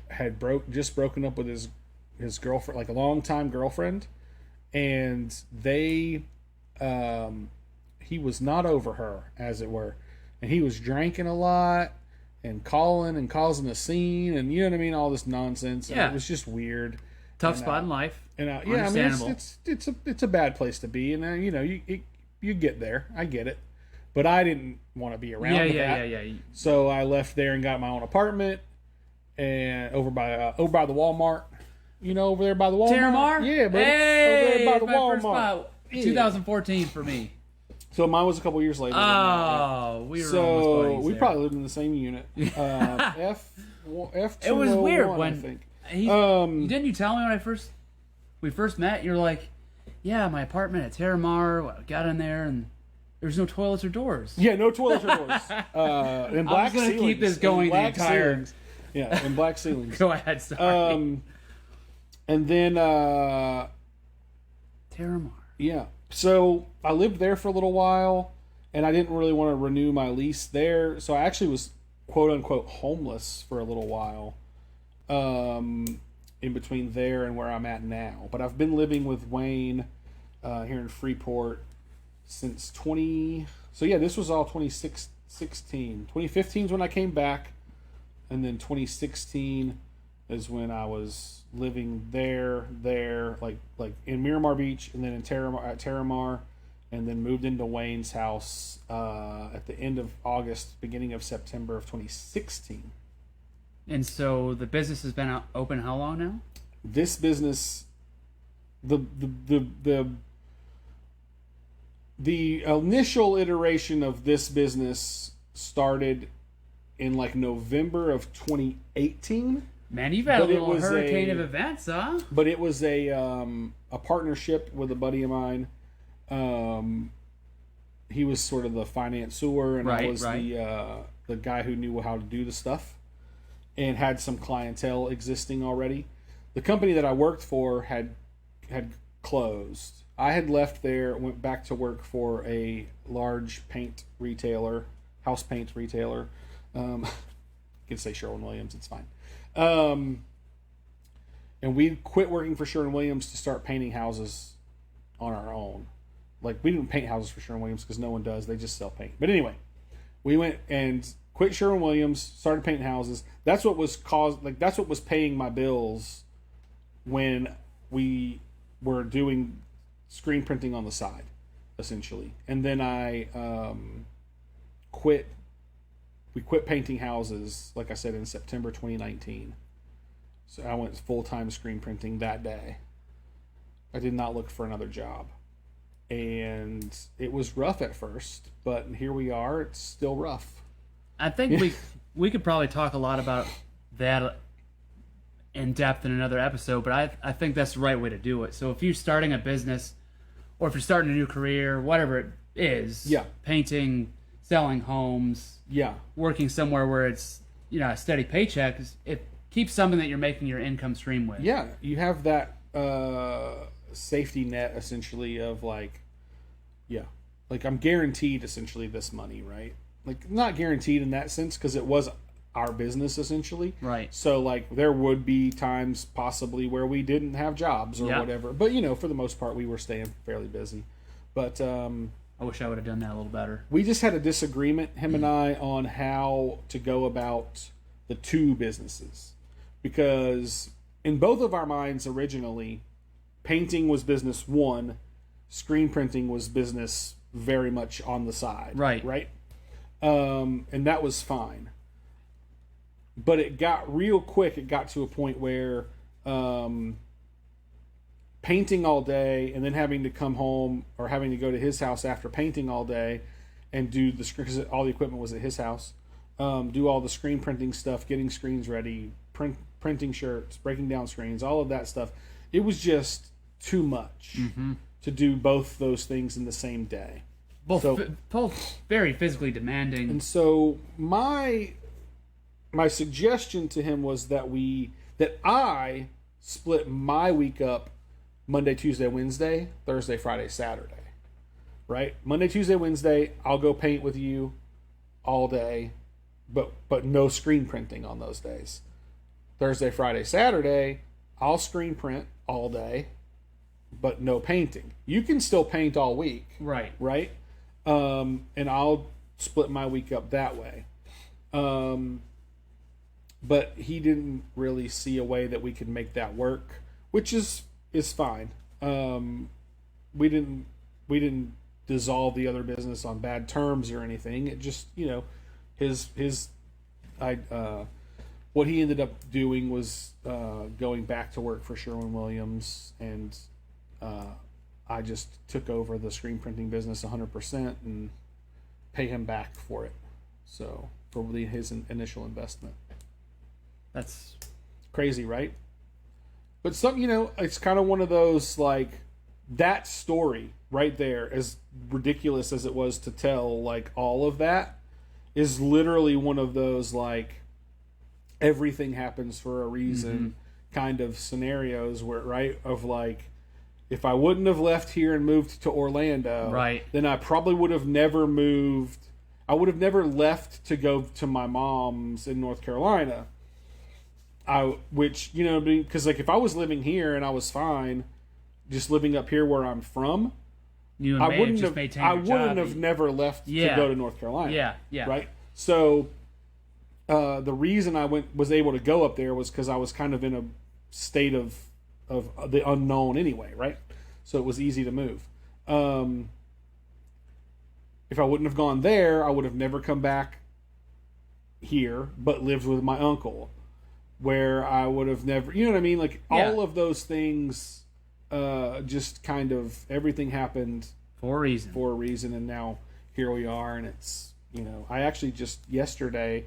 Speaker 1: had just broken up with his girlfriend, like a longtime girlfriend, and they he was not over her, as it were, and he was drinking a lot and causing a scene, and you know what I mean, all this nonsense.
Speaker 2: Yeah.
Speaker 1: And it was just weird.
Speaker 2: Tough
Speaker 1: And,
Speaker 2: spot in life.
Speaker 1: And yeah, I mean,
Speaker 2: Understandable.
Speaker 1: it's a bad place to be, and you know, you get there, I get it, but I didn't want to be around that.
Speaker 2: Yeah.
Speaker 1: So I left there and got my own apartment, and over by the Walmart, you know, over there by the Walmart.
Speaker 2: Terramar?
Speaker 1: Yeah, buddy.
Speaker 2: Hey,
Speaker 1: over there by the
Speaker 2: my
Speaker 1: Walmart.
Speaker 2: first spot.
Speaker 1: Yeah.
Speaker 2: 2014 for me.
Speaker 1: So mine was a couple years later. than that, yeah.
Speaker 2: Oh, we were almost
Speaker 1: So
Speaker 2: buddies
Speaker 1: we
Speaker 2: there.
Speaker 1: probably lived in the same unit. F
Speaker 2: It was weird
Speaker 1: I
Speaker 2: when
Speaker 1: think.
Speaker 2: didn't you tell me when we first met? You're like, yeah, my apartment at Terramar. I got in there and there's no toilets or doors.
Speaker 1: Yeah, no toilets or doors. And black
Speaker 2: gonna
Speaker 1: ceilings.
Speaker 2: keep this going
Speaker 1: And black
Speaker 2: the entire-
Speaker 1: ceilings. Yeah, and black ceilings.
Speaker 2: Go ahead, sorry.
Speaker 1: And then
Speaker 2: Terramar.
Speaker 1: yeah, so I lived there for a little while, and I didn't really want to renew my lease there, so I actually was quote unquote homeless for a little while, in between there and where I'm at now. But I've been living with Wayne here in Freeport since So yeah, this was all 2016. 2015 is when I came back, and then 2016 is when I was living there, like in Miramar Beach, and then at Terramar, and then moved into Wayne's house at the end of August, beginning of September of 2016.
Speaker 2: And so the business has been open how long now?
Speaker 1: This business, the initial iteration of this business started in like November of 2018.
Speaker 2: Man, you've had
Speaker 1: But
Speaker 2: a
Speaker 1: it
Speaker 2: little
Speaker 1: was
Speaker 2: hurricane
Speaker 1: a-
Speaker 2: of events, huh?
Speaker 1: But it was a partnership with a buddy of mine. He was sort of the financier, and I
Speaker 2: Right,
Speaker 1: was the guy who knew how to do the stuff, and had some clientele existing already. The company that I worked for had closed. I had left there, went back to work for a large house paint retailer. You can say Sherwin-Williams, it's fine. And we quit working for Sherwin-Williams to start painting houses on our own. Like, we didn't paint houses for Sherwin-Williams because no one does. They just sell paint. But anyway, we went and quit Sherwin-Williams, started painting houses. That's what was paying my bills when we were doing screen printing on the side, essentially. And then I quit. We quit painting houses, like I said, in September 2019. So I went full-time screen printing that day. I did not look for another job. And it was rough at first, but here we are. It's still rough.
Speaker 2: I think we could probably talk a lot about that in depth in another episode, but I think that's the right way to do it. So if you're starting a business, or if you're starting a new career, whatever it is,
Speaker 1: Yeah.
Speaker 2: painting, selling homes,
Speaker 1: Yeah.
Speaker 2: working somewhere where it's a steady paycheck, it keeps something that you're making your income stream with.
Speaker 1: Yeah, you have that safety net, essentially, of like I'm guaranteed essentially this money, right? Like, not guaranteed in that sense because it was our business essentially,
Speaker 2: Right.
Speaker 1: So like there would be times possibly where we didn't have jobs or
Speaker 2: Yeah.
Speaker 1: whatever, but for the most part we were staying fairly busy. But
Speaker 2: I wish I would have done that a little better.
Speaker 1: we just had a disagreement, him and I, on how to go about the two businesses, because in both of our minds originally, painting was business one, screen printing was business very much on the side.
Speaker 2: Right.
Speaker 1: And that was fine. But it got real quick. It got to a point where painting all day and then having to come home or having to go to his house after painting all day and do the screen, because all the equipment was at his house, do all the screen printing stuff, getting screens ready, printing shirts, breaking down screens, all of that stuff. It was just too much to do both those things in the same day.
Speaker 2: Both very physically demanding.
Speaker 1: And so my suggestion to him was that I split my week up Monday, Tuesday, Wednesday, Thursday, Friday, Saturday. Right? Monday, Tuesday, Wednesday, I'll go paint with you all day, but no screen printing on those days. Thursday, Friday, Saturday, I'll screen print all day, but no painting. You can still paint all week.
Speaker 2: Right.
Speaker 1: Right? And I'll split my week up that way. But he didn't really see a way that we could make that work, which is fine. We didn't dissolve the other business on bad terms or anything. It just, what he ended up doing was going back to work for Sherwin-Williams, and I just took over the screen printing business 100% and pay him back for it. So for his initial investment.
Speaker 2: That's
Speaker 1: crazy, right? But it's kind of one of those, like, that story right there, as ridiculous as it was to tell, like, all of that is literally one of those, like, everything happens for a reason kind of scenarios where, right, of like, if I wouldn't have left here and moved to Orlando,
Speaker 2: right,
Speaker 1: then I probably would have never moved. I would have never left to go to my mom's in North Carolina. Because like if I was living here and I was fine, just living up here where I'm from, I wouldn't have never left to go to North Carolina.
Speaker 2: Yeah.
Speaker 1: Right. So the reason I was able to go up there was because I was kind of in a state of the unknown anyway, right? So it was easy to move. If I wouldn't have gone there, I would have never come back here, but lived with my uncle, where I would have never, you know what I mean? Like all of those things, just kind of everything happened
Speaker 2: for a reason.
Speaker 1: And now here we are, and it's, I actually just yesterday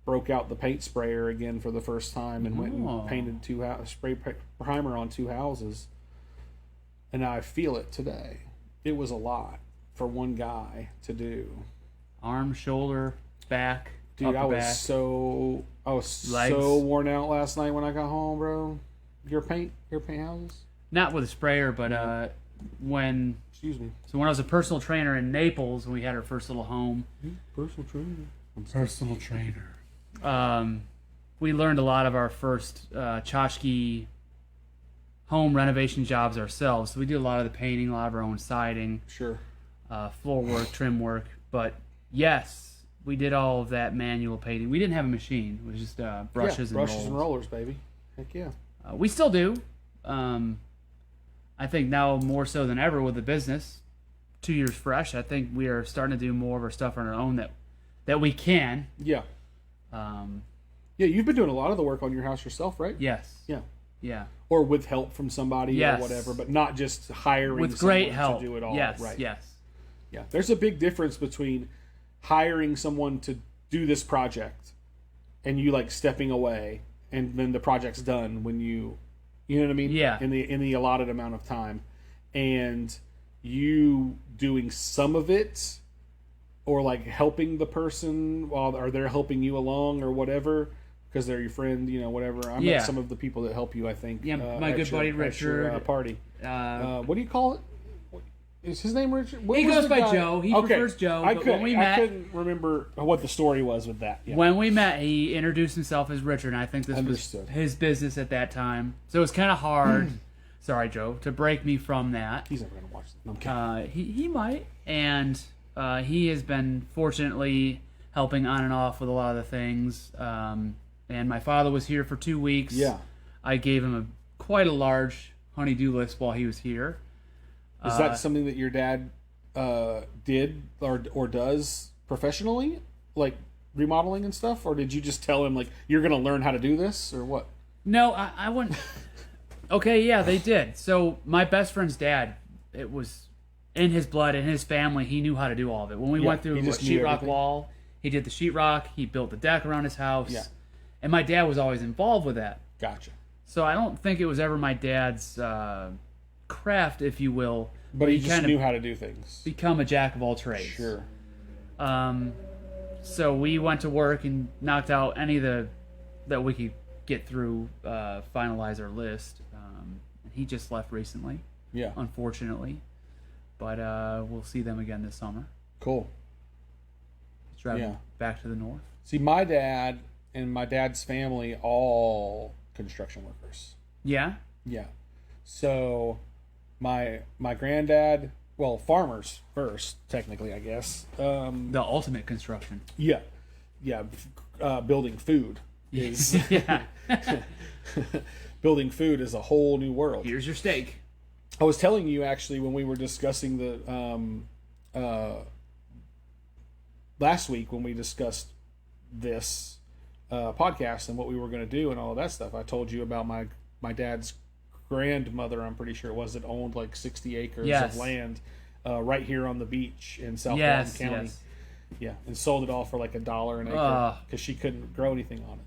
Speaker 1: broke out the paint sprayer again for the first time and went and painted spray primer on 2 houses, and I feel it today. It was a lot for one guy to do.
Speaker 2: Arm, shoulder, back,
Speaker 1: dude. I was so worn out last night when I got home, bro. Your paint houses?
Speaker 2: Not with a sprayer, but when I was a personal trainer in Naples, when we had our first little home.
Speaker 1: Personal trainer.
Speaker 2: We learned a lot of our first tchotchke home renovation jobs ourselves. So we do a lot of the painting, a lot of our own siding, floor work, trim work. But yes, we did all of that manual painting. We didn't have a machine. It was just brushes and
Speaker 1: rollers, baby. Heck yeah.
Speaker 2: We still do. I think now more so than ever with the business, 2 years fresh, I think we are starting to do more of our stuff on our own that we can.
Speaker 1: Yeah. You've been doing a lot of the work on your house yourself, right?
Speaker 2: Yes.
Speaker 1: Yeah. Or with help from somebody or whatever, but not just hiring
Speaker 2: with great help
Speaker 1: to do it all.
Speaker 2: Yes.
Speaker 1: Right.
Speaker 2: Yes.
Speaker 1: Yeah. There's a big difference between hiring someone to do this project and you like stepping away and then the project's done when you know what I mean?
Speaker 2: Yeah.
Speaker 1: In the allotted amount of time, and you doing some of it, or like helping the person or they're helping you along or whatever because they're your friend, whatever. I met some of the people that help you. I think.
Speaker 2: Yeah, my good buddy Richard.
Speaker 1: Party. What do you call it? Is his name Richard?
Speaker 2: He goes by Joe. He prefers Joe.
Speaker 1: I couldn't remember what the story was with that. Yeah.
Speaker 2: When we met, he introduced himself as Richard, and I think this was his business at that time. So it was kind of hard, sorry, Joe, to break me from that.
Speaker 1: He's never going to watch this. No,
Speaker 2: he might. And he has been fortunately helping on and off with a lot of the things. And my father was here for 2 weeks.
Speaker 1: Yeah.
Speaker 2: I gave him quite a large honey-do list while he was here.
Speaker 1: Is that something that your dad did or does professionally, like remodeling and stuff, or did you just tell him like you're going to learn how to do this, or what?
Speaker 2: No, I wouldn't. Okay, yeah, they did. So my best friend's dad, it was in his blood, in his family. He knew how to do all of it. When we went through a sheetrock wall, he did the sheetrock. He built the deck around his house.
Speaker 1: Yeah.
Speaker 2: And my dad was always involved with that.
Speaker 1: Gotcha.
Speaker 2: So I don't think it was ever my dad's craft, if you will.
Speaker 1: But he
Speaker 2: you
Speaker 1: just
Speaker 2: kind
Speaker 1: knew
Speaker 2: of
Speaker 1: how to do things.
Speaker 2: become a jack of all trades.
Speaker 1: Sure.
Speaker 2: So we went to work and knocked out any of that we could get through, finalize our list. And he just left recently,
Speaker 1: Yeah.
Speaker 2: unfortunately. But we'll see them again this summer.
Speaker 1: Cool.
Speaker 2: He's driving
Speaker 1: Yeah.
Speaker 2: back to the north.
Speaker 1: See, my dad and my dad's family, all construction workers.
Speaker 2: Yeah?
Speaker 1: Yeah. So my granddad, well, farmers first, technically, I guess.
Speaker 2: The ultimate construction.
Speaker 1: Yeah. Yeah. Building food is
Speaker 2: Yeah.
Speaker 1: building food is a whole new world.
Speaker 2: Here's your steak.
Speaker 1: I was telling you actually when we were discussing the last week when we discussed this podcast and what we were going to do and all of that stuff. I told you about my dad's grandmother. I'm pretty sure it was that owned like 60 acres
Speaker 2: Yes.
Speaker 1: of land right here on the beach in South
Speaker 2: Yes,
Speaker 1: Walton County.
Speaker 2: yes.
Speaker 1: Yeah, and sold it all for like $1 an acre
Speaker 2: Ugh.
Speaker 1: because she couldn't grow anything on it.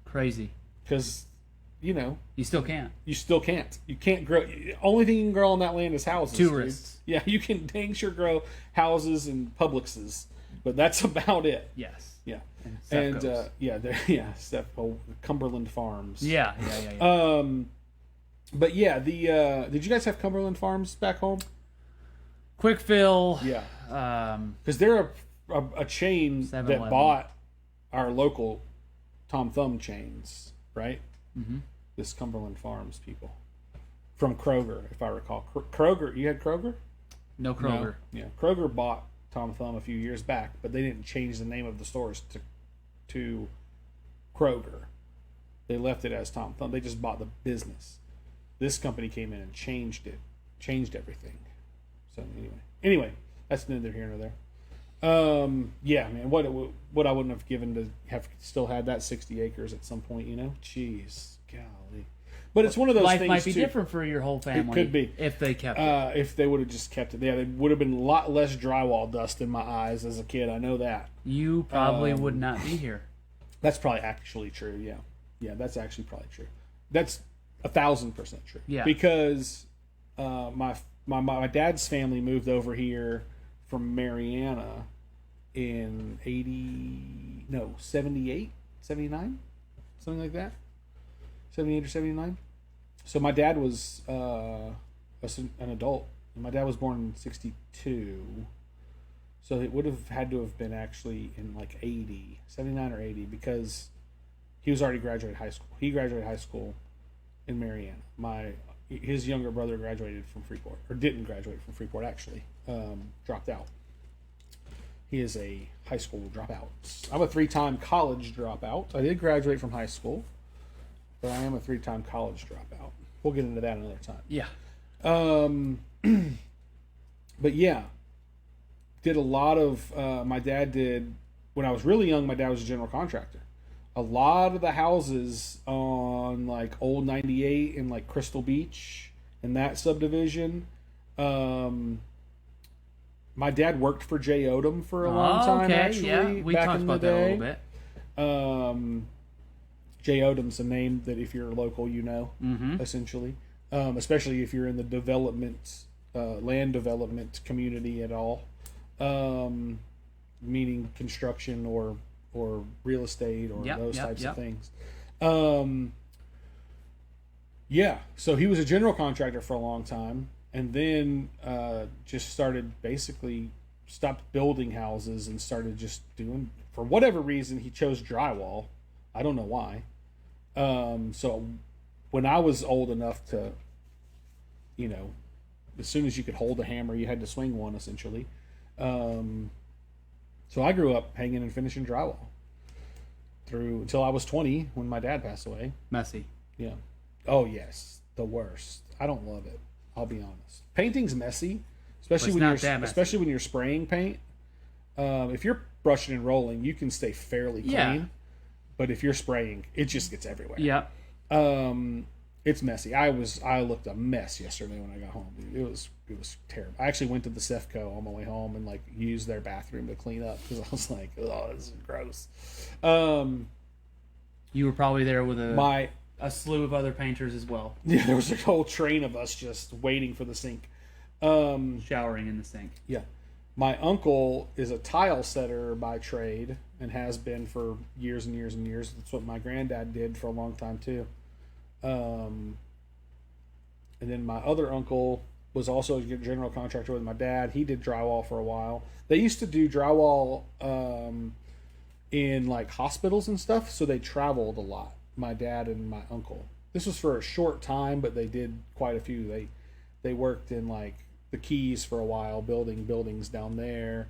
Speaker 2: Crazy.
Speaker 1: Because you know
Speaker 2: You still can't.
Speaker 1: you still can't. You can't grow. Only thing you can grow on that land is houses. dude.
Speaker 2: Tourists.
Speaker 1: Yeah, you can dang sure grow houses and Publixes, but that's about it.
Speaker 2: Yes.
Speaker 1: Yeah,
Speaker 2: And
Speaker 1: and Cumberland Farms.
Speaker 2: Yeah.
Speaker 1: But yeah, did you guys have Cumberland Farms back home?
Speaker 2: Quick fill.
Speaker 1: Yeah,
Speaker 2: Um,
Speaker 1: because they're a chain
Speaker 2: 7-Eleven.
Speaker 1: that bought our local Tom Thumb chains, right?
Speaker 2: Mm-hmm.
Speaker 1: This Cumberland Farms people from Kroger, if I recall. Kroger, you had Kroger?
Speaker 2: no Kroger.
Speaker 1: No. Yeah, Kroger bought Tom Thumb a few years back, but they didn't change the name of the stores to Kroger. They left it as Tom Thumb. They just bought the business. This company came in and changed everything. So anyway, that's neither here nor there. Yeah, man, what I wouldn't have given to have still had that 60 acres at some point, you know? Jeez, golly. But it's one of those
Speaker 2: Life
Speaker 1: things
Speaker 2: might be
Speaker 1: too.
Speaker 2: different for your whole family.
Speaker 1: could be.
Speaker 2: if they kept it.
Speaker 1: If they would have just kept it. Yeah, there would have been a lot less drywall dust in my eyes as a kid. I know that.
Speaker 2: You probably would not be here.
Speaker 1: That's probably actually true. Yeah, yeah, that's actually probably true. That's 1,000% true.
Speaker 2: Yeah.
Speaker 1: Because my dad's family moved over here from Mariana in 78, 79, something like that. 78 or 79. So my dad was an adult. My dad was born in 62. So it would have had to have been actually in like 80, 79 or 80 because he was already graduated high school. He graduated high school in Mariana. His younger brother graduated from Freeport, or didn't graduate from Freeport actually, dropped out. He is a high school dropout. I'm a 3-time college dropout. I did graduate from high school, but I am a 3-time college dropout. We'll get into that another time.
Speaker 2: Yeah.
Speaker 1: But yeah, did a lot of, my dad did, when I was really young, my dad was a general contractor. A lot of the houses on like Old 98 and like Crystal Beach and that subdivision, my dad worked for Jay Odom for a long time,
Speaker 2: okay,
Speaker 1: actually.
Speaker 2: yeah. We
Speaker 1: back
Speaker 2: talked
Speaker 1: in the
Speaker 2: about that a
Speaker 1: day.
Speaker 2: little bit.
Speaker 1: Jay Odom's a name that if you're local, you know,
Speaker 2: Mm-hmm.
Speaker 1: essentially. Especially if you're in the development, land development community at all. Meaning construction or real estate or those types of things. Yeah, so he was a general contractor for a long time, and then just started basically stopped building houses and started just doing, for whatever reason, he chose drywall. I don't know why. So when I was old enough to, you know, as soon as you could hold a hammer, you had to swing one, essentially. So I grew up hanging and finishing drywall until I was 20 when my dad passed away.
Speaker 2: Messy.
Speaker 1: Yeah. Oh yes, the worst. I don't love it. I'll be honest. Painting's messy, especially
Speaker 2: But it's not that messy.
Speaker 1: especially when you're spraying paint. If you're brushing and rolling, you can stay fairly clean.
Speaker 2: Yeah.
Speaker 1: But if you're spraying, it just gets everywhere.
Speaker 2: Yeah.
Speaker 1: It's messy. I looked a mess yesterday when I got home. It was terrible. I actually went to the Cefco on my way home and like used their bathroom to clean up because I was like, oh, this is gross.
Speaker 2: You were probably there with a a slew of other painters as well,
Speaker 1: Yeah, there was a whole train of us just waiting for the sink.
Speaker 2: showering in the sink.
Speaker 1: Yeah. My uncle is a tile setter by trade and has been for years and years and years. That's what my granddad did for a long time too. And then my other uncle was also a general contractor with my dad. He did drywall for a while. They used to do drywall in like hospitals and stuff, so they traveled a lot. My dad and my uncle. This was for a short time, but they did quite a few. They worked in like the Keys for a while, building buildings down there.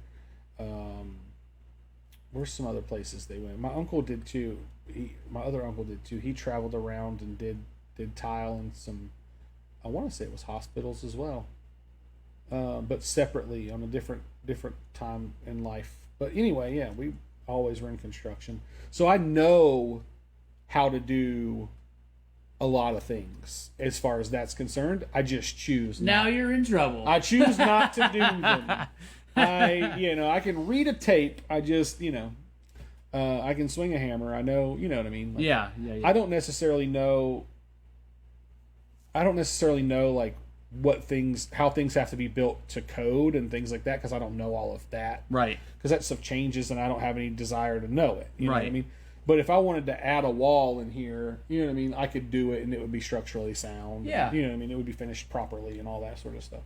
Speaker 1: Where's some other places they went? My uncle did too. My other uncle did too. He traveled around and did tile in some, I want to say it was hospitals as well, but separately on a different time in life. But anyway, yeah, we always were in construction, so I know how to do a lot of things as far as that's concerned. I just choose
Speaker 2: Now
Speaker 1: not.
Speaker 2: you're in trouble.
Speaker 1: I choose not to do them. I can read a tape. I just, I can swing a hammer. I know, you know what I mean? Like,
Speaker 2: yeah.
Speaker 1: I don't necessarily know like how things have to be built to code and things like that, because I don't know all of that.
Speaker 2: Right.
Speaker 1: Because that stuff changes and I don't have any desire to know it. You know what I
Speaker 2: Right.
Speaker 1: mean? But if I wanted to add a wall in here, you know what I mean, I could do it and it would be structurally sound.
Speaker 2: Yeah.
Speaker 1: You know what I mean? It would be finished properly and all that sort of stuff.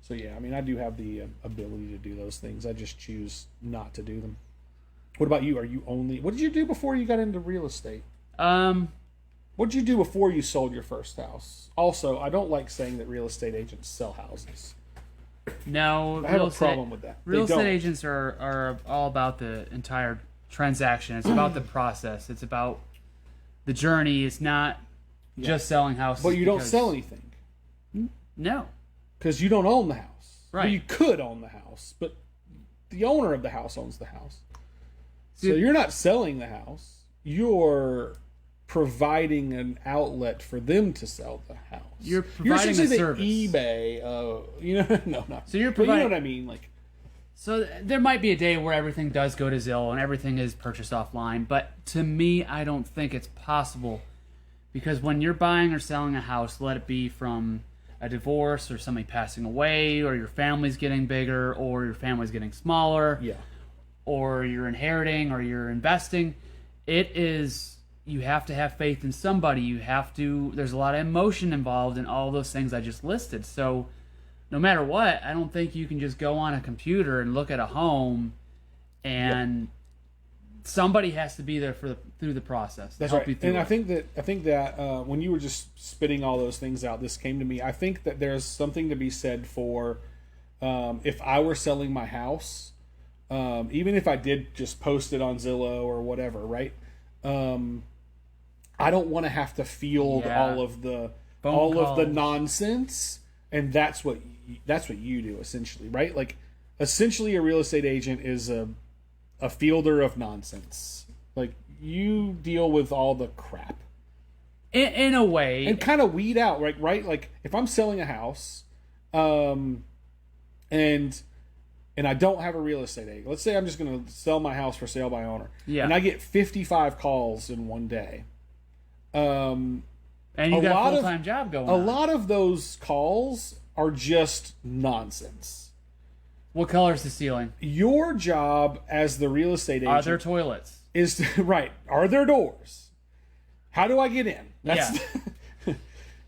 Speaker 1: So yeah, I mean, I do have the ability to do those things. I just choose not to do them. What about you? What did you do before you got into real estate? What did you do before you sold your first house? Also, I don't like saying that real estate agents sell houses.
Speaker 2: No,
Speaker 1: I have a problem with that.
Speaker 2: Real
Speaker 1: They
Speaker 2: estate
Speaker 1: don't.
Speaker 2: agents are all about the entire transaction. It's about the process. It's about the journey. It's not just selling houses.
Speaker 1: But you don't
Speaker 2: because-
Speaker 1: sell anything
Speaker 2: No.
Speaker 1: because you don't own the house.
Speaker 2: Right.
Speaker 1: Well, you could own the house, but the owner of the house owns the house. So
Speaker 2: Dude.
Speaker 1: you're not selling the house. You're providing an outlet for them to sell the house.
Speaker 2: You're providing
Speaker 1: essentially
Speaker 2: a service.
Speaker 1: the eBay. No.
Speaker 2: So you're
Speaker 1: But you know
Speaker 2: providing.
Speaker 1: what I mean, like.
Speaker 2: So there might be a day where everything does go to Zillow and everything is purchased offline, but to me, I don't think it's possible, because when you're buying or selling a house, let it be from a divorce or somebody passing away, or your family's getting bigger, or your family's getting smaller,
Speaker 1: Yeah.
Speaker 2: or you're inheriting, or you're investing, you have to have faith in somebody. There's a lot of emotion involved in all those things I just listed. So no matter what, I don't think you can just go on a computer and look at a home and somebody has to be there through the process to
Speaker 1: That's
Speaker 2: help
Speaker 1: right.
Speaker 2: you through
Speaker 1: And
Speaker 2: it.
Speaker 1: I think that when you were just spitting all those things out, this came to me. I think that there's something to be said for if I were selling my house, even if I did just post it on Zillow or whatever, right? I don't want to have to field
Speaker 2: Yeah.
Speaker 1: all of the
Speaker 2: Phone
Speaker 1: of the
Speaker 2: calls.
Speaker 1: nonsense, and that's what you do essentially, right? Like essentially, a real estate agent is a fielder of nonsense. Like you deal with all the crap
Speaker 2: In a way,
Speaker 1: and kind of weed out, right? Like if I'm selling a house, and I don't have a real estate agent. Let's say I'm just going to sell my house for sale by owner,
Speaker 2: Yeah.
Speaker 1: and I get 55 calls in one day.
Speaker 2: and you
Speaker 1: a
Speaker 2: got
Speaker 1: lot
Speaker 2: a
Speaker 1: of-
Speaker 2: full-time job going
Speaker 1: A
Speaker 2: on.
Speaker 1: lot of those calls are just nonsense.
Speaker 2: What color is the ceiling?
Speaker 1: Your job as the real estate
Speaker 2: Are
Speaker 1: agent
Speaker 2: there toilets?
Speaker 1: is to, right. Are there doors? How do I get in? That's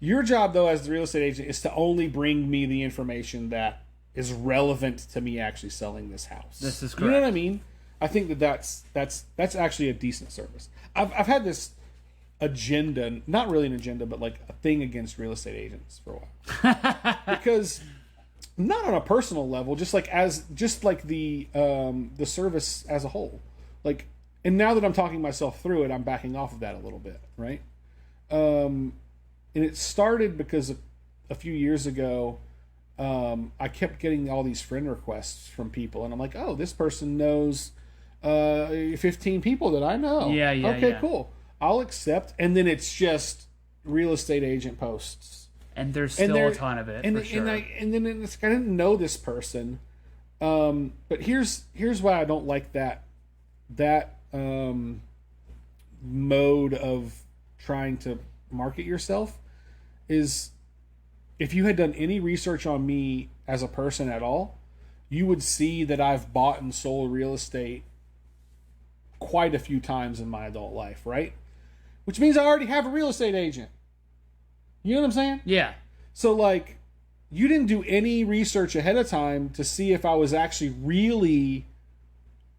Speaker 1: your job, though, as the real estate agent, is to only bring me the information that is relevant to me actually selling this house.
Speaker 2: This is
Speaker 1: You know what I
Speaker 2: correct.
Speaker 1: mean? I think that's actually a decent service. I've had this agenda, not really an agenda, but like a thing against real estate agents for a while, because not on a personal level, just like the service as a whole, like. And now that I'm talking myself through it, I'm backing off of that a little bit, right? And it started because a few years ago, I kept getting all these friend requests from people, and I'm like, oh, this person knows 15 people that I know.
Speaker 2: Yeah,
Speaker 1: Okay,
Speaker 2: yeah.
Speaker 1: cool. I'll accept. And then it's just real estate agent posts.
Speaker 2: And there's
Speaker 1: And
Speaker 2: still
Speaker 1: there-
Speaker 2: a ton of it,
Speaker 1: and,
Speaker 2: for sure.
Speaker 1: and then it's I didn't know this person, but here's why I don't like that mode of trying to market yourself is if you had done any research on me as a person at all, you would see that I've bought and sold real estate quite a few times in my adult life, right? Which means I already have a real estate agent. You know what I'm saying?
Speaker 2: Yeah.
Speaker 1: So, like, you didn't do any research ahead of time to see if I was actually really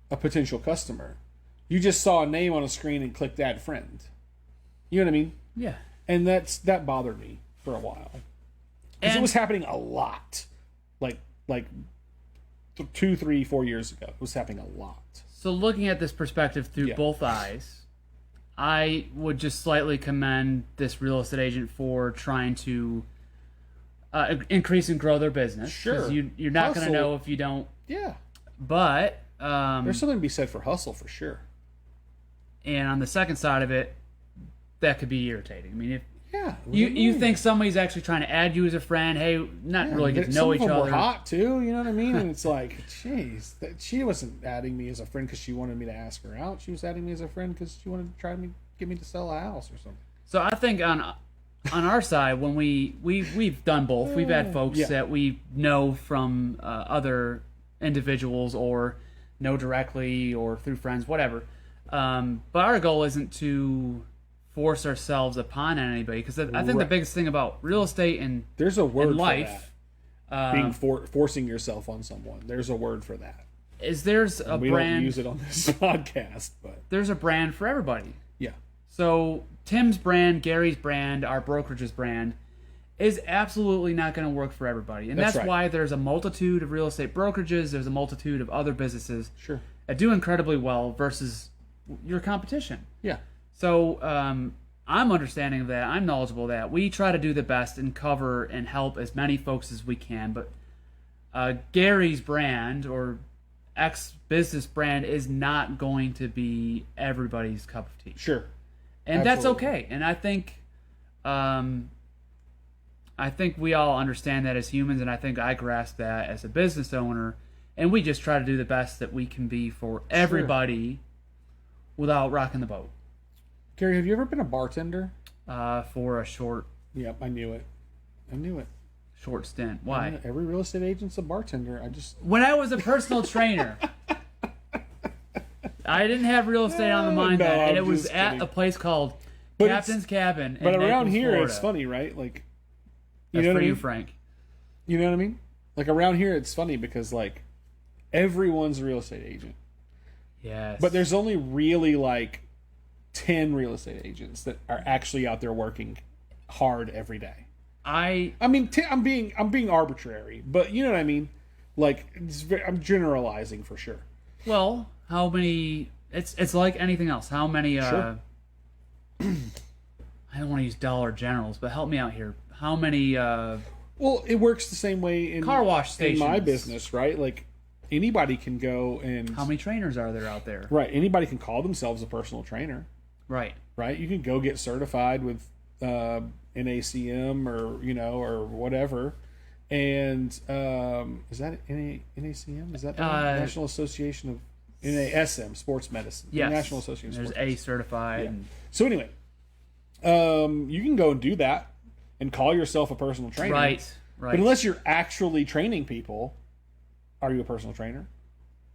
Speaker 1: a potential customer. You just saw a name on a screen and clicked add friend. You know what I mean?
Speaker 2: Yeah.
Speaker 1: And that bothered me for a while. Because it was happening a lot. Like 2, 3, 4 years ago. It was happening a lot.
Speaker 2: So looking at this perspective through
Speaker 1: Yeah.
Speaker 2: both eyes, I would just slightly commend this real estate agent for trying to increase and grow their business. 'Cause
Speaker 1: Sure.
Speaker 2: You're not going to
Speaker 1: Hustle.
Speaker 2: know if you don't.
Speaker 1: Yeah.
Speaker 2: But,
Speaker 1: There's something to be said for hustle for sure.
Speaker 2: and on the second side of it, that could be irritating. I mean, if
Speaker 1: Yeah.
Speaker 2: you think somebody's actually trying to add you as a friend, hey, not really get to know each
Speaker 1: Some of them
Speaker 2: other.
Speaker 1: were hot too, you know what I mean? And it's like, jeez, she wasn't adding me as a friend because she wanted me to ask her out. She was adding me as a friend because she wanted to try to get me to sell a house or something.
Speaker 2: So I think on our side, when we've done both, we've had folks
Speaker 1: Yeah.
Speaker 2: that we know from other individuals or know directly or through friends, whatever. But our goal isn't to force ourselves upon anybody, because I think the
Speaker 1: Right.
Speaker 2: biggest thing about real estate and
Speaker 1: There's a word
Speaker 2: life
Speaker 1: for that. Being forcing yourself on someone. There's a word for that.
Speaker 2: is there's a
Speaker 1: We don't
Speaker 2: brand.
Speaker 1: use it on this podcast, but
Speaker 2: There's a brand for everybody.
Speaker 1: yeah.
Speaker 2: So Tim's brand, Gary's brand, our brokerage's brand is absolutely not going to work for everybody. And
Speaker 1: That's
Speaker 2: that's
Speaker 1: right.
Speaker 2: why there's a multitude of real estate brokerages, there's a multitude of other businesses
Speaker 1: Sure.
Speaker 2: that do incredibly well versus your competition.
Speaker 1: Yeah.
Speaker 2: So I'm understanding of that. I'm knowledgeable of that. We try to do the best and cover and help as many folks as we can. But Gary's brand or X business brand is not going to be everybody's cup of tea.
Speaker 1: Sure.
Speaker 2: And that's
Speaker 1: Absolutely.
Speaker 2: okay. And I think we all understand that as humans, and I think I grasp that as a business owner. And we just try to do the best that we can be for everybody without rocking the boat
Speaker 1: Gary, have you ever been a bartender?
Speaker 2: for a short
Speaker 1: Yep, I knew it.
Speaker 2: stint. Why?
Speaker 1: Every real estate agent's a bartender.
Speaker 2: When I was a personal trainer, I didn't have real estate on the mind
Speaker 1: No,
Speaker 2: then, and
Speaker 1: I'm
Speaker 2: it was
Speaker 1: just
Speaker 2: at
Speaker 1: kidding.
Speaker 2: a place called
Speaker 1: But
Speaker 2: Captain's Cabin.
Speaker 1: But
Speaker 2: in
Speaker 1: around
Speaker 2: Naples,
Speaker 1: here,
Speaker 2: Florida.
Speaker 1: it's funny, right? Like,
Speaker 2: That's
Speaker 1: know
Speaker 2: for
Speaker 1: what I
Speaker 2: you,
Speaker 1: mean?
Speaker 2: Frank.
Speaker 1: You know what I mean? Like around here, it's funny because like everyone's a real estate agent,
Speaker 2: Yes.
Speaker 1: but there's only really like 10 real estate agents that are actually out there working hard every day. I mean, I'm being arbitrary, but you know what I mean. Like I'm generalizing for sure.
Speaker 2: Well, how many? It's like anything else. How many?
Speaker 1: Sure.
Speaker 2: I don't want to use Dollar Generals, but help me out here. How many?
Speaker 1: Well, it works the same way in
Speaker 2: Car wash
Speaker 1: in my
Speaker 2: stations.
Speaker 1: business, right? Like anybody can go and
Speaker 2: How many trainers are there out there?
Speaker 1: right. Anybody can call themselves a personal trainer.
Speaker 2: Right.
Speaker 1: Right? You can go get certified with NACM or whatever. And is that NACM? Is that the National Association of NASM Sports Medicine?
Speaker 2: Yes.
Speaker 1: National Association of
Speaker 2: There's
Speaker 1: Sports
Speaker 2: A
Speaker 1: Medicine.
Speaker 2: certified.
Speaker 1: Yeah.
Speaker 2: And
Speaker 1: So anyway, you can go and do that and call yourself a personal trainer.
Speaker 2: right. Right.
Speaker 1: But unless you're actually training people, are you a personal trainer?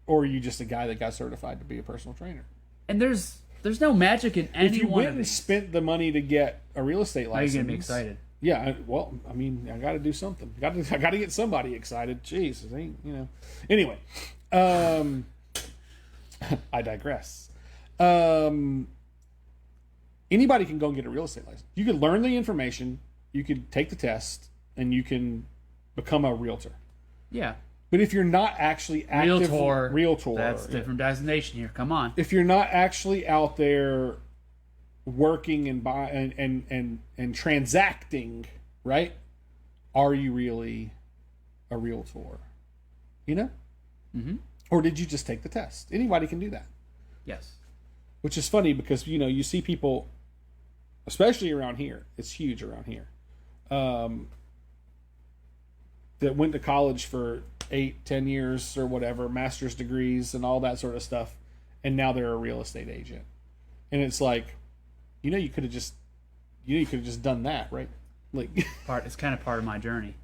Speaker 1: Or are you just a guy that got certified to be a personal trainer?
Speaker 2: and there's no magic in any
Speaker 1: If you
Speaker 2: one
Speaker 1: went
Speaker 2: of
Speaker 1: and
Speaker 2: these.
Speaker 1: spent the money to get a real estate
Speaker 2: Now
Speaker 1: license,
Speaker 2: you're gonna be excited.
Speaker 1: Yeah, well, I mean, I got to do something. I got to get somebody excited. Jeez, it ain't, Anyway, I digress. Anybody can go and get a real estate license. You could learn the information, you could take the test, and you can become a realtor.
Speaker 2: Yeah.
Speaker 1: But if you're not actually active, realtor,
Speaker 2: That's a different designation here. Come on.
Speaker 1: if you're not actually out there working and buying and transacting, right? Are you really a realtor? You know?
Speaker 2: Mm-hmm.
Speaker 1: Or did you just take the test? Anybody can do that.
Speaker 2: Yes.
Speaker 1: Which is funny because, you see people, especially around here, it's huge around here, that went to college for 8-10 years or whatever, master's degrees and all that sort of stuff, and now they're a real estate agent. And it's like, you could have just you could have just done that, right? Like,
Speaker 2: It's kind of part of my journey.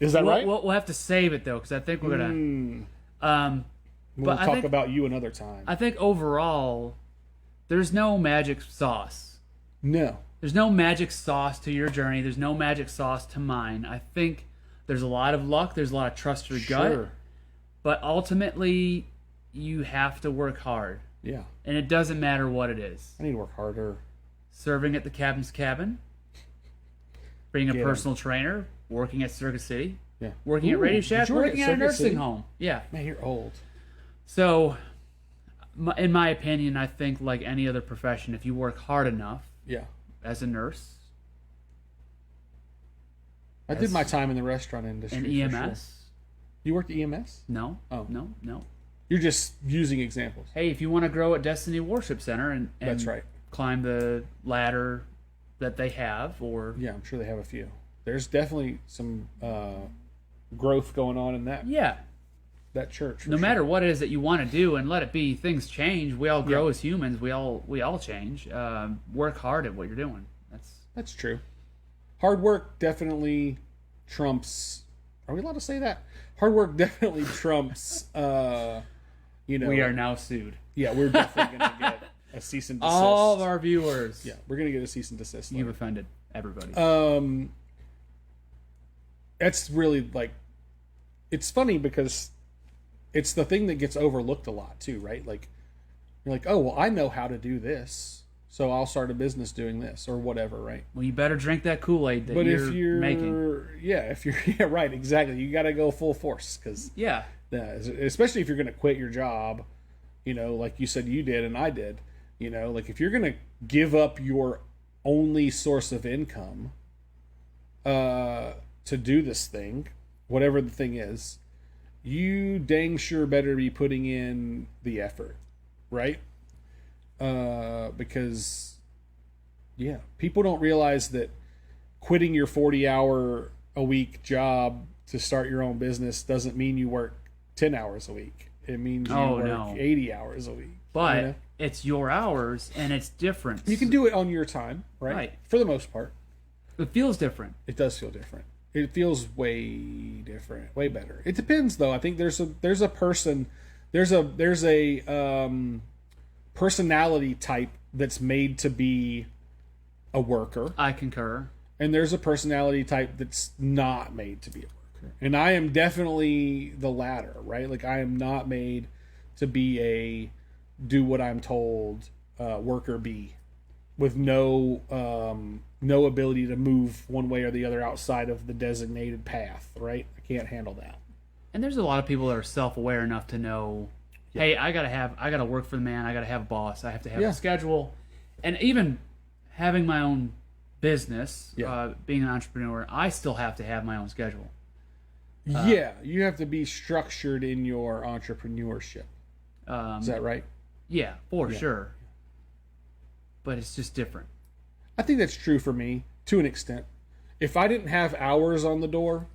Speaker 1: is that right?
Speaker 2: We'll have to save it though, because I think we're gonna.
Speaker 1: We'll
Speaker 2: but I
Speaker 1: talk
Speaker 2: think-
Speaker 1: about you another time.
Speaker 2: I think overall, there's no magic sauce.
Speaker 1: No.
Speaker 2: There's no magic sauce to your journey. There's no magic sauce to mine. I think there's a lot of luck. There's a lot of trust your gut.
Speaker 1: Sure.
Speaker 2: But ultimately, you have to work hard.
Speaker 1: Yeah.
Speaker 2: And it doesn't matter what it is.
Speaker 1: I need to work harder.
Speaker 2: Serving at the captain's cabin, being a
Speaker 1: Yeah.
Speaker 2: personal trainer, working at Circuit City,
Speaker 1: Yeah.
Speaker 2: working at
Speaker 1: Ooh,
Speaker 2: Radio
Speaker 1: did
Speaker 2: Shack,
Speaker 1: you work
Speaker 2: working
Speaker 1: at
Speaker 2: at a
Speaker 1: Circuit
Speaker 2: nursing
Speaker 1: City?
Speaker 2: home. Yeah.
Speaker 1: Man, you're old.
Speaker 2: So, in my opinion, I think like any other profession, if you work hard enough
Speaker 1: Yeah.
Speaker 2: as a nurse
Speaker 1: I did my time in the restaurant industry.
Speaker 2: and
Speaker 1: for
Speaker 2: EMS,
Speaker 1: sure. You worked at EMS?
Speaker 2: no,
Speaker 1: Oh.
Speaker 2: no.
Speaker 1: You're just using examples.
Speaker 2: Hey, if you want to grow at Destiny Worship Center and
Speaker 1: That's right.
Speaker 2: climb the ladder that they have, or
Speaker 1: Yeah, I'm sure they have a few. There's definitely some growth going on in that
Speaker 2: yeah,
Speaker 1: church. for
Speaker 2: no
Speaker 1: sure.
Speaker 2: matter what it is that you want to do, and let it be. Things change. We all grow
Speaker 1: Yeah.
Speaker 2: as humans. We all change. Work hard at what you're doing.
Speaker 1: That's true. Hard work definitely trumps. Are we allowed to say that? Hard work definitely trumps.
Speaker 2: We are now sued.
Speaker 1: Yeah, we're definitely gonna get a cease and desist.
Speaker 2: All of our viewers.
Speaker 1: Yeah, we're gonna get a cease and desist.
Speaker 2: You've
Speaker 1: letter.
Speaker 2: offended everybody.
Speaker 1: That's really like, it's funny because it's the thing that gets overlooked a lot too, right? Like, you're like, oh well, I know how to do this, so I'll start a business doing this or whatever, right?
Speaker 2: Well, you better drink that Kool-Aid that
Speaker 1: But
Speaker 2: you're,
Speaker 1: if you're
Speaker 2: making.
Speaker 1: yeah, right, exactly. You got to go full force because
Speaker 2: Yeah.
Speaker 1: especially if you're going to quit your job, like you said you did and I did, like if you're going to give up your only source of income to do this thing, whatever the thing is, you dang sure better be putting in the effort, right? Because yeah, people don't realize that quitting your 40-hour a week job to start your own business doesn't mean you work 10 hours a week. It means you work 80 hours a week.
Speaker 2: But it's your hours, and it's different.
Speaker 1: You can do it on your time, right?
Speaker 2: Right.
Speaker 1: For the most part.
Speaker 2: It feels different.
Speaker 1: It does feel different. It feels way different, way better. It depends, though. I think there's a person, there's a personality type that's made to be a worker,
Speaker 2: I concur.
Speaker 1: and there's a personality type that's not made to be a worker. And I am definitely the latter, right? Like I am not made to be a do what I'm told worker bee with no ability to move one way or the other outside of the designated path, right? I can't handle that.
Speaker 2: And there's a lot of people that are self-aware enough to know, hey, I gotta work for the man. I gotta have a boss. I have to have
Speaker 1: Yeah.
Speaker 2: a schedule, and even having my own business,
Speaker 1: Yeah.
Speaker 2: being an entrepreneur, I still have to have my own schedule.
Speaker 1: Yeah, you have to be structured in your entrepreneurship. Is that right?
Speaker 2: Yeah, for sure. But it's just different.
Speaker 1: I think that's true for me to an extent. If I didn't have hours on the door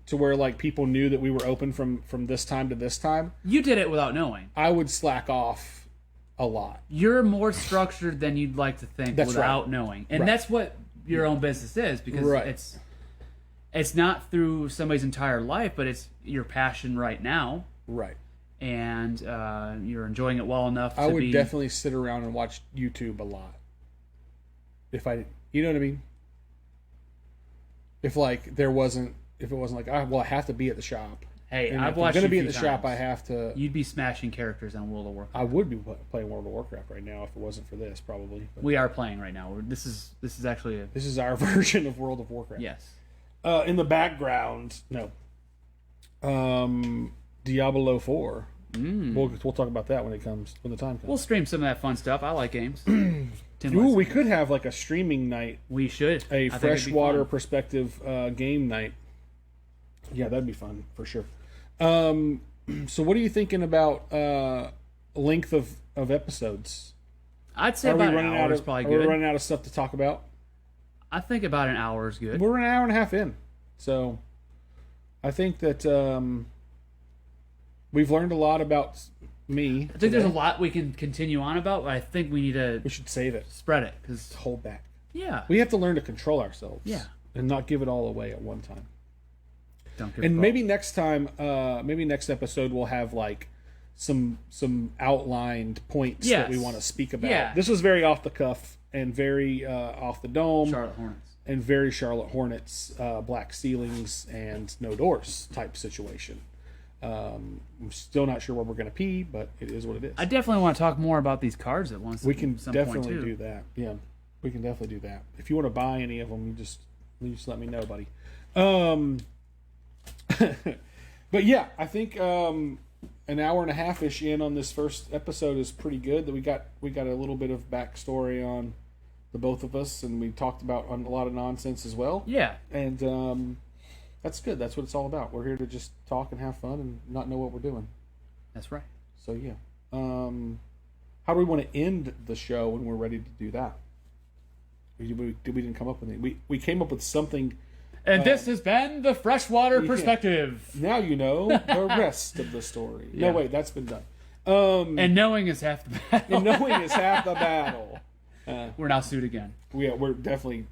Speaker 1: to where like people knew that we were open from this time to this time,
Speaker 2: You did it without knowing.
Speaker 1: I would slack off a lot.
Speaker 2: You're more structured than you'd like to think
Speaker 1: That's
Speaker 2: without
Speaker 1: right.
Speaker 2: knowing, and
Speaker 1: Right.
Speaker 2: that's what your own business is, because
Speaker 1: Right.
Speaker 2: it's not through somebody's entire life, but it's your passion right now,
Speaker 1: Right.
Speaker 2: and you're enjoying it well enough.
Speaker 1: I
Speaker 2: to
Speaker 1: would
Speaker 2: be,
Speaker 1: definitely sit around and watch YouTube a lot. If I, you know what I mean? If it wasn't like, I have to be at the shop.
Speaker 2: Hey,
Speaker 1: And
Speaker 2: I've
Speaker 1: if
Speaker 2: watched
Speaker 1: I'm
Speaker 2: you
Speaker 1: going to be
Speaker 2: a
Speaker 1: at the
Speaker 2: few
Speaker 1: shop, I
Speaker 2: times.
Speaker 1: have to.
Speaker 2: You'd be smashing characters on World of Warcraft.
Speaker 1: I would be playing World of Warcraft right now if it wasn't for this, probably. But
Speaker 2: We are playing right now. This is actually a
Speaker 1: this is our version of World of Warcraft.
Speaker 2: yes.
Speaker 1: In the background, no. Diablo 4. We'll talk about that when the time comes.
Speaker 2: We'll stream some of that fun stuff. I like games. Tim
Speaker 1: Ooh,
Speaker 2: likes
Speaker 1: we
Speaker 2: it.
Speaker 1: could have like a streaming night,
Speaker 2: We should.
Speaker 1: a
Speaker 2: I think it'd be
Speaker 1: freshwater
Speaker 2: fun.
Speaker 1: perspective game night. Yeah, that'd be fun for sure. So what are you thinking about length of episodes?
Speaker 2: I'd say about an hour is
Speaker 1: are
Speaker 2: probably
Speaker 1: we
Speaker 2: good.
Speaker 1: running out of stuff to talk about?
Speaker 2: I think about an hour is good.
Speaker 1: We're an hour and a half in, so I think that we've learned a lot about me.
Speaker 2: I think there's a lot we can continue on about, but I think we need to
Speaker 1: We should save it.
Speaker 2: spread it because
Speaker 1: Hold back.
Speaker 2: Yeah.
Speaker 1: We have to learn to control ourselves.
Speaker 2: Yeah.
Speaker 1: And not give it all away at one time.
Speaker 2: Don't give
Speaker 1: And
Speaker 2: a
Speaker 1: maybe next time, maybe next episode we'll have like some outlined points that we
Speaker 2: Yes.
Speaker 1: want to speak about.
Speaker 2: Yeah.
Speaker 1: This was very off the cuff and very off the dome.
Speaker 2: Charlotte Hornets.
Speaker 1: And very Charlotte Hornets, black ceilings and no doors type situation. I'm still not sure where we're going to pee, but it is what it is.
Speaker 2: I definitely want to talk more about these cards at once.
Speaker 1: We can
Speaker 2: some
Speaker 1: definitely
Speaker 2: point too.
Speaker 1: do that. Yeah, we can definitely do that. If you want to buy any of them, you just let me know, buddy. But yeah, I think an hour and a half ish in on this first episode is pretty good. That we got a little bit of backstory on the both of us, and we talked about a lot of nonsense as well.
Speaker 2: Yeah.
Speaker 1: And that's good. That's what it's all about. We're here to just talk and have fun and not know what we're doing.
Speaker 2: That's right.
Speaker 1: So yeah. How do we want to end the show when we're ready to do that? We didn't come up with anything. We came up with something.
Speaker 2: And this has been the Freshwater Perspective.
Speaker 1: Now you know the rest of the story.
Speaker 2: Yeah.
Speaker 1: No, wait, that's been done.
Speaker 2: And knowing is half the battle.
Speaker 1: And knowing is half the battle.
Speaker 2: We're now sued again.
Speaker 1: We're definitely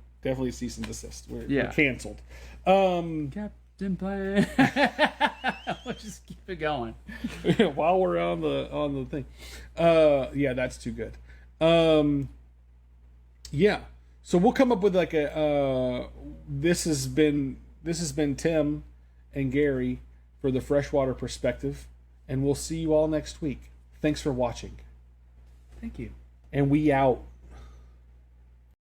Speaker 1: cease and desist. We're
Speaker 2: Yeah.
Speaker 1: canceled.
Speaker 2: Captain Plan. We'll just keep it going.
Speaker 1: While we're on the thing, yeah, that's too good. Yeah, so we'll come up with like a. This has been Tim and Gary for the Freshwater Perspective, and we'll see you all next week. Thanks for watching,
Speaker 2: Thank you.
Speaker 1: and we out.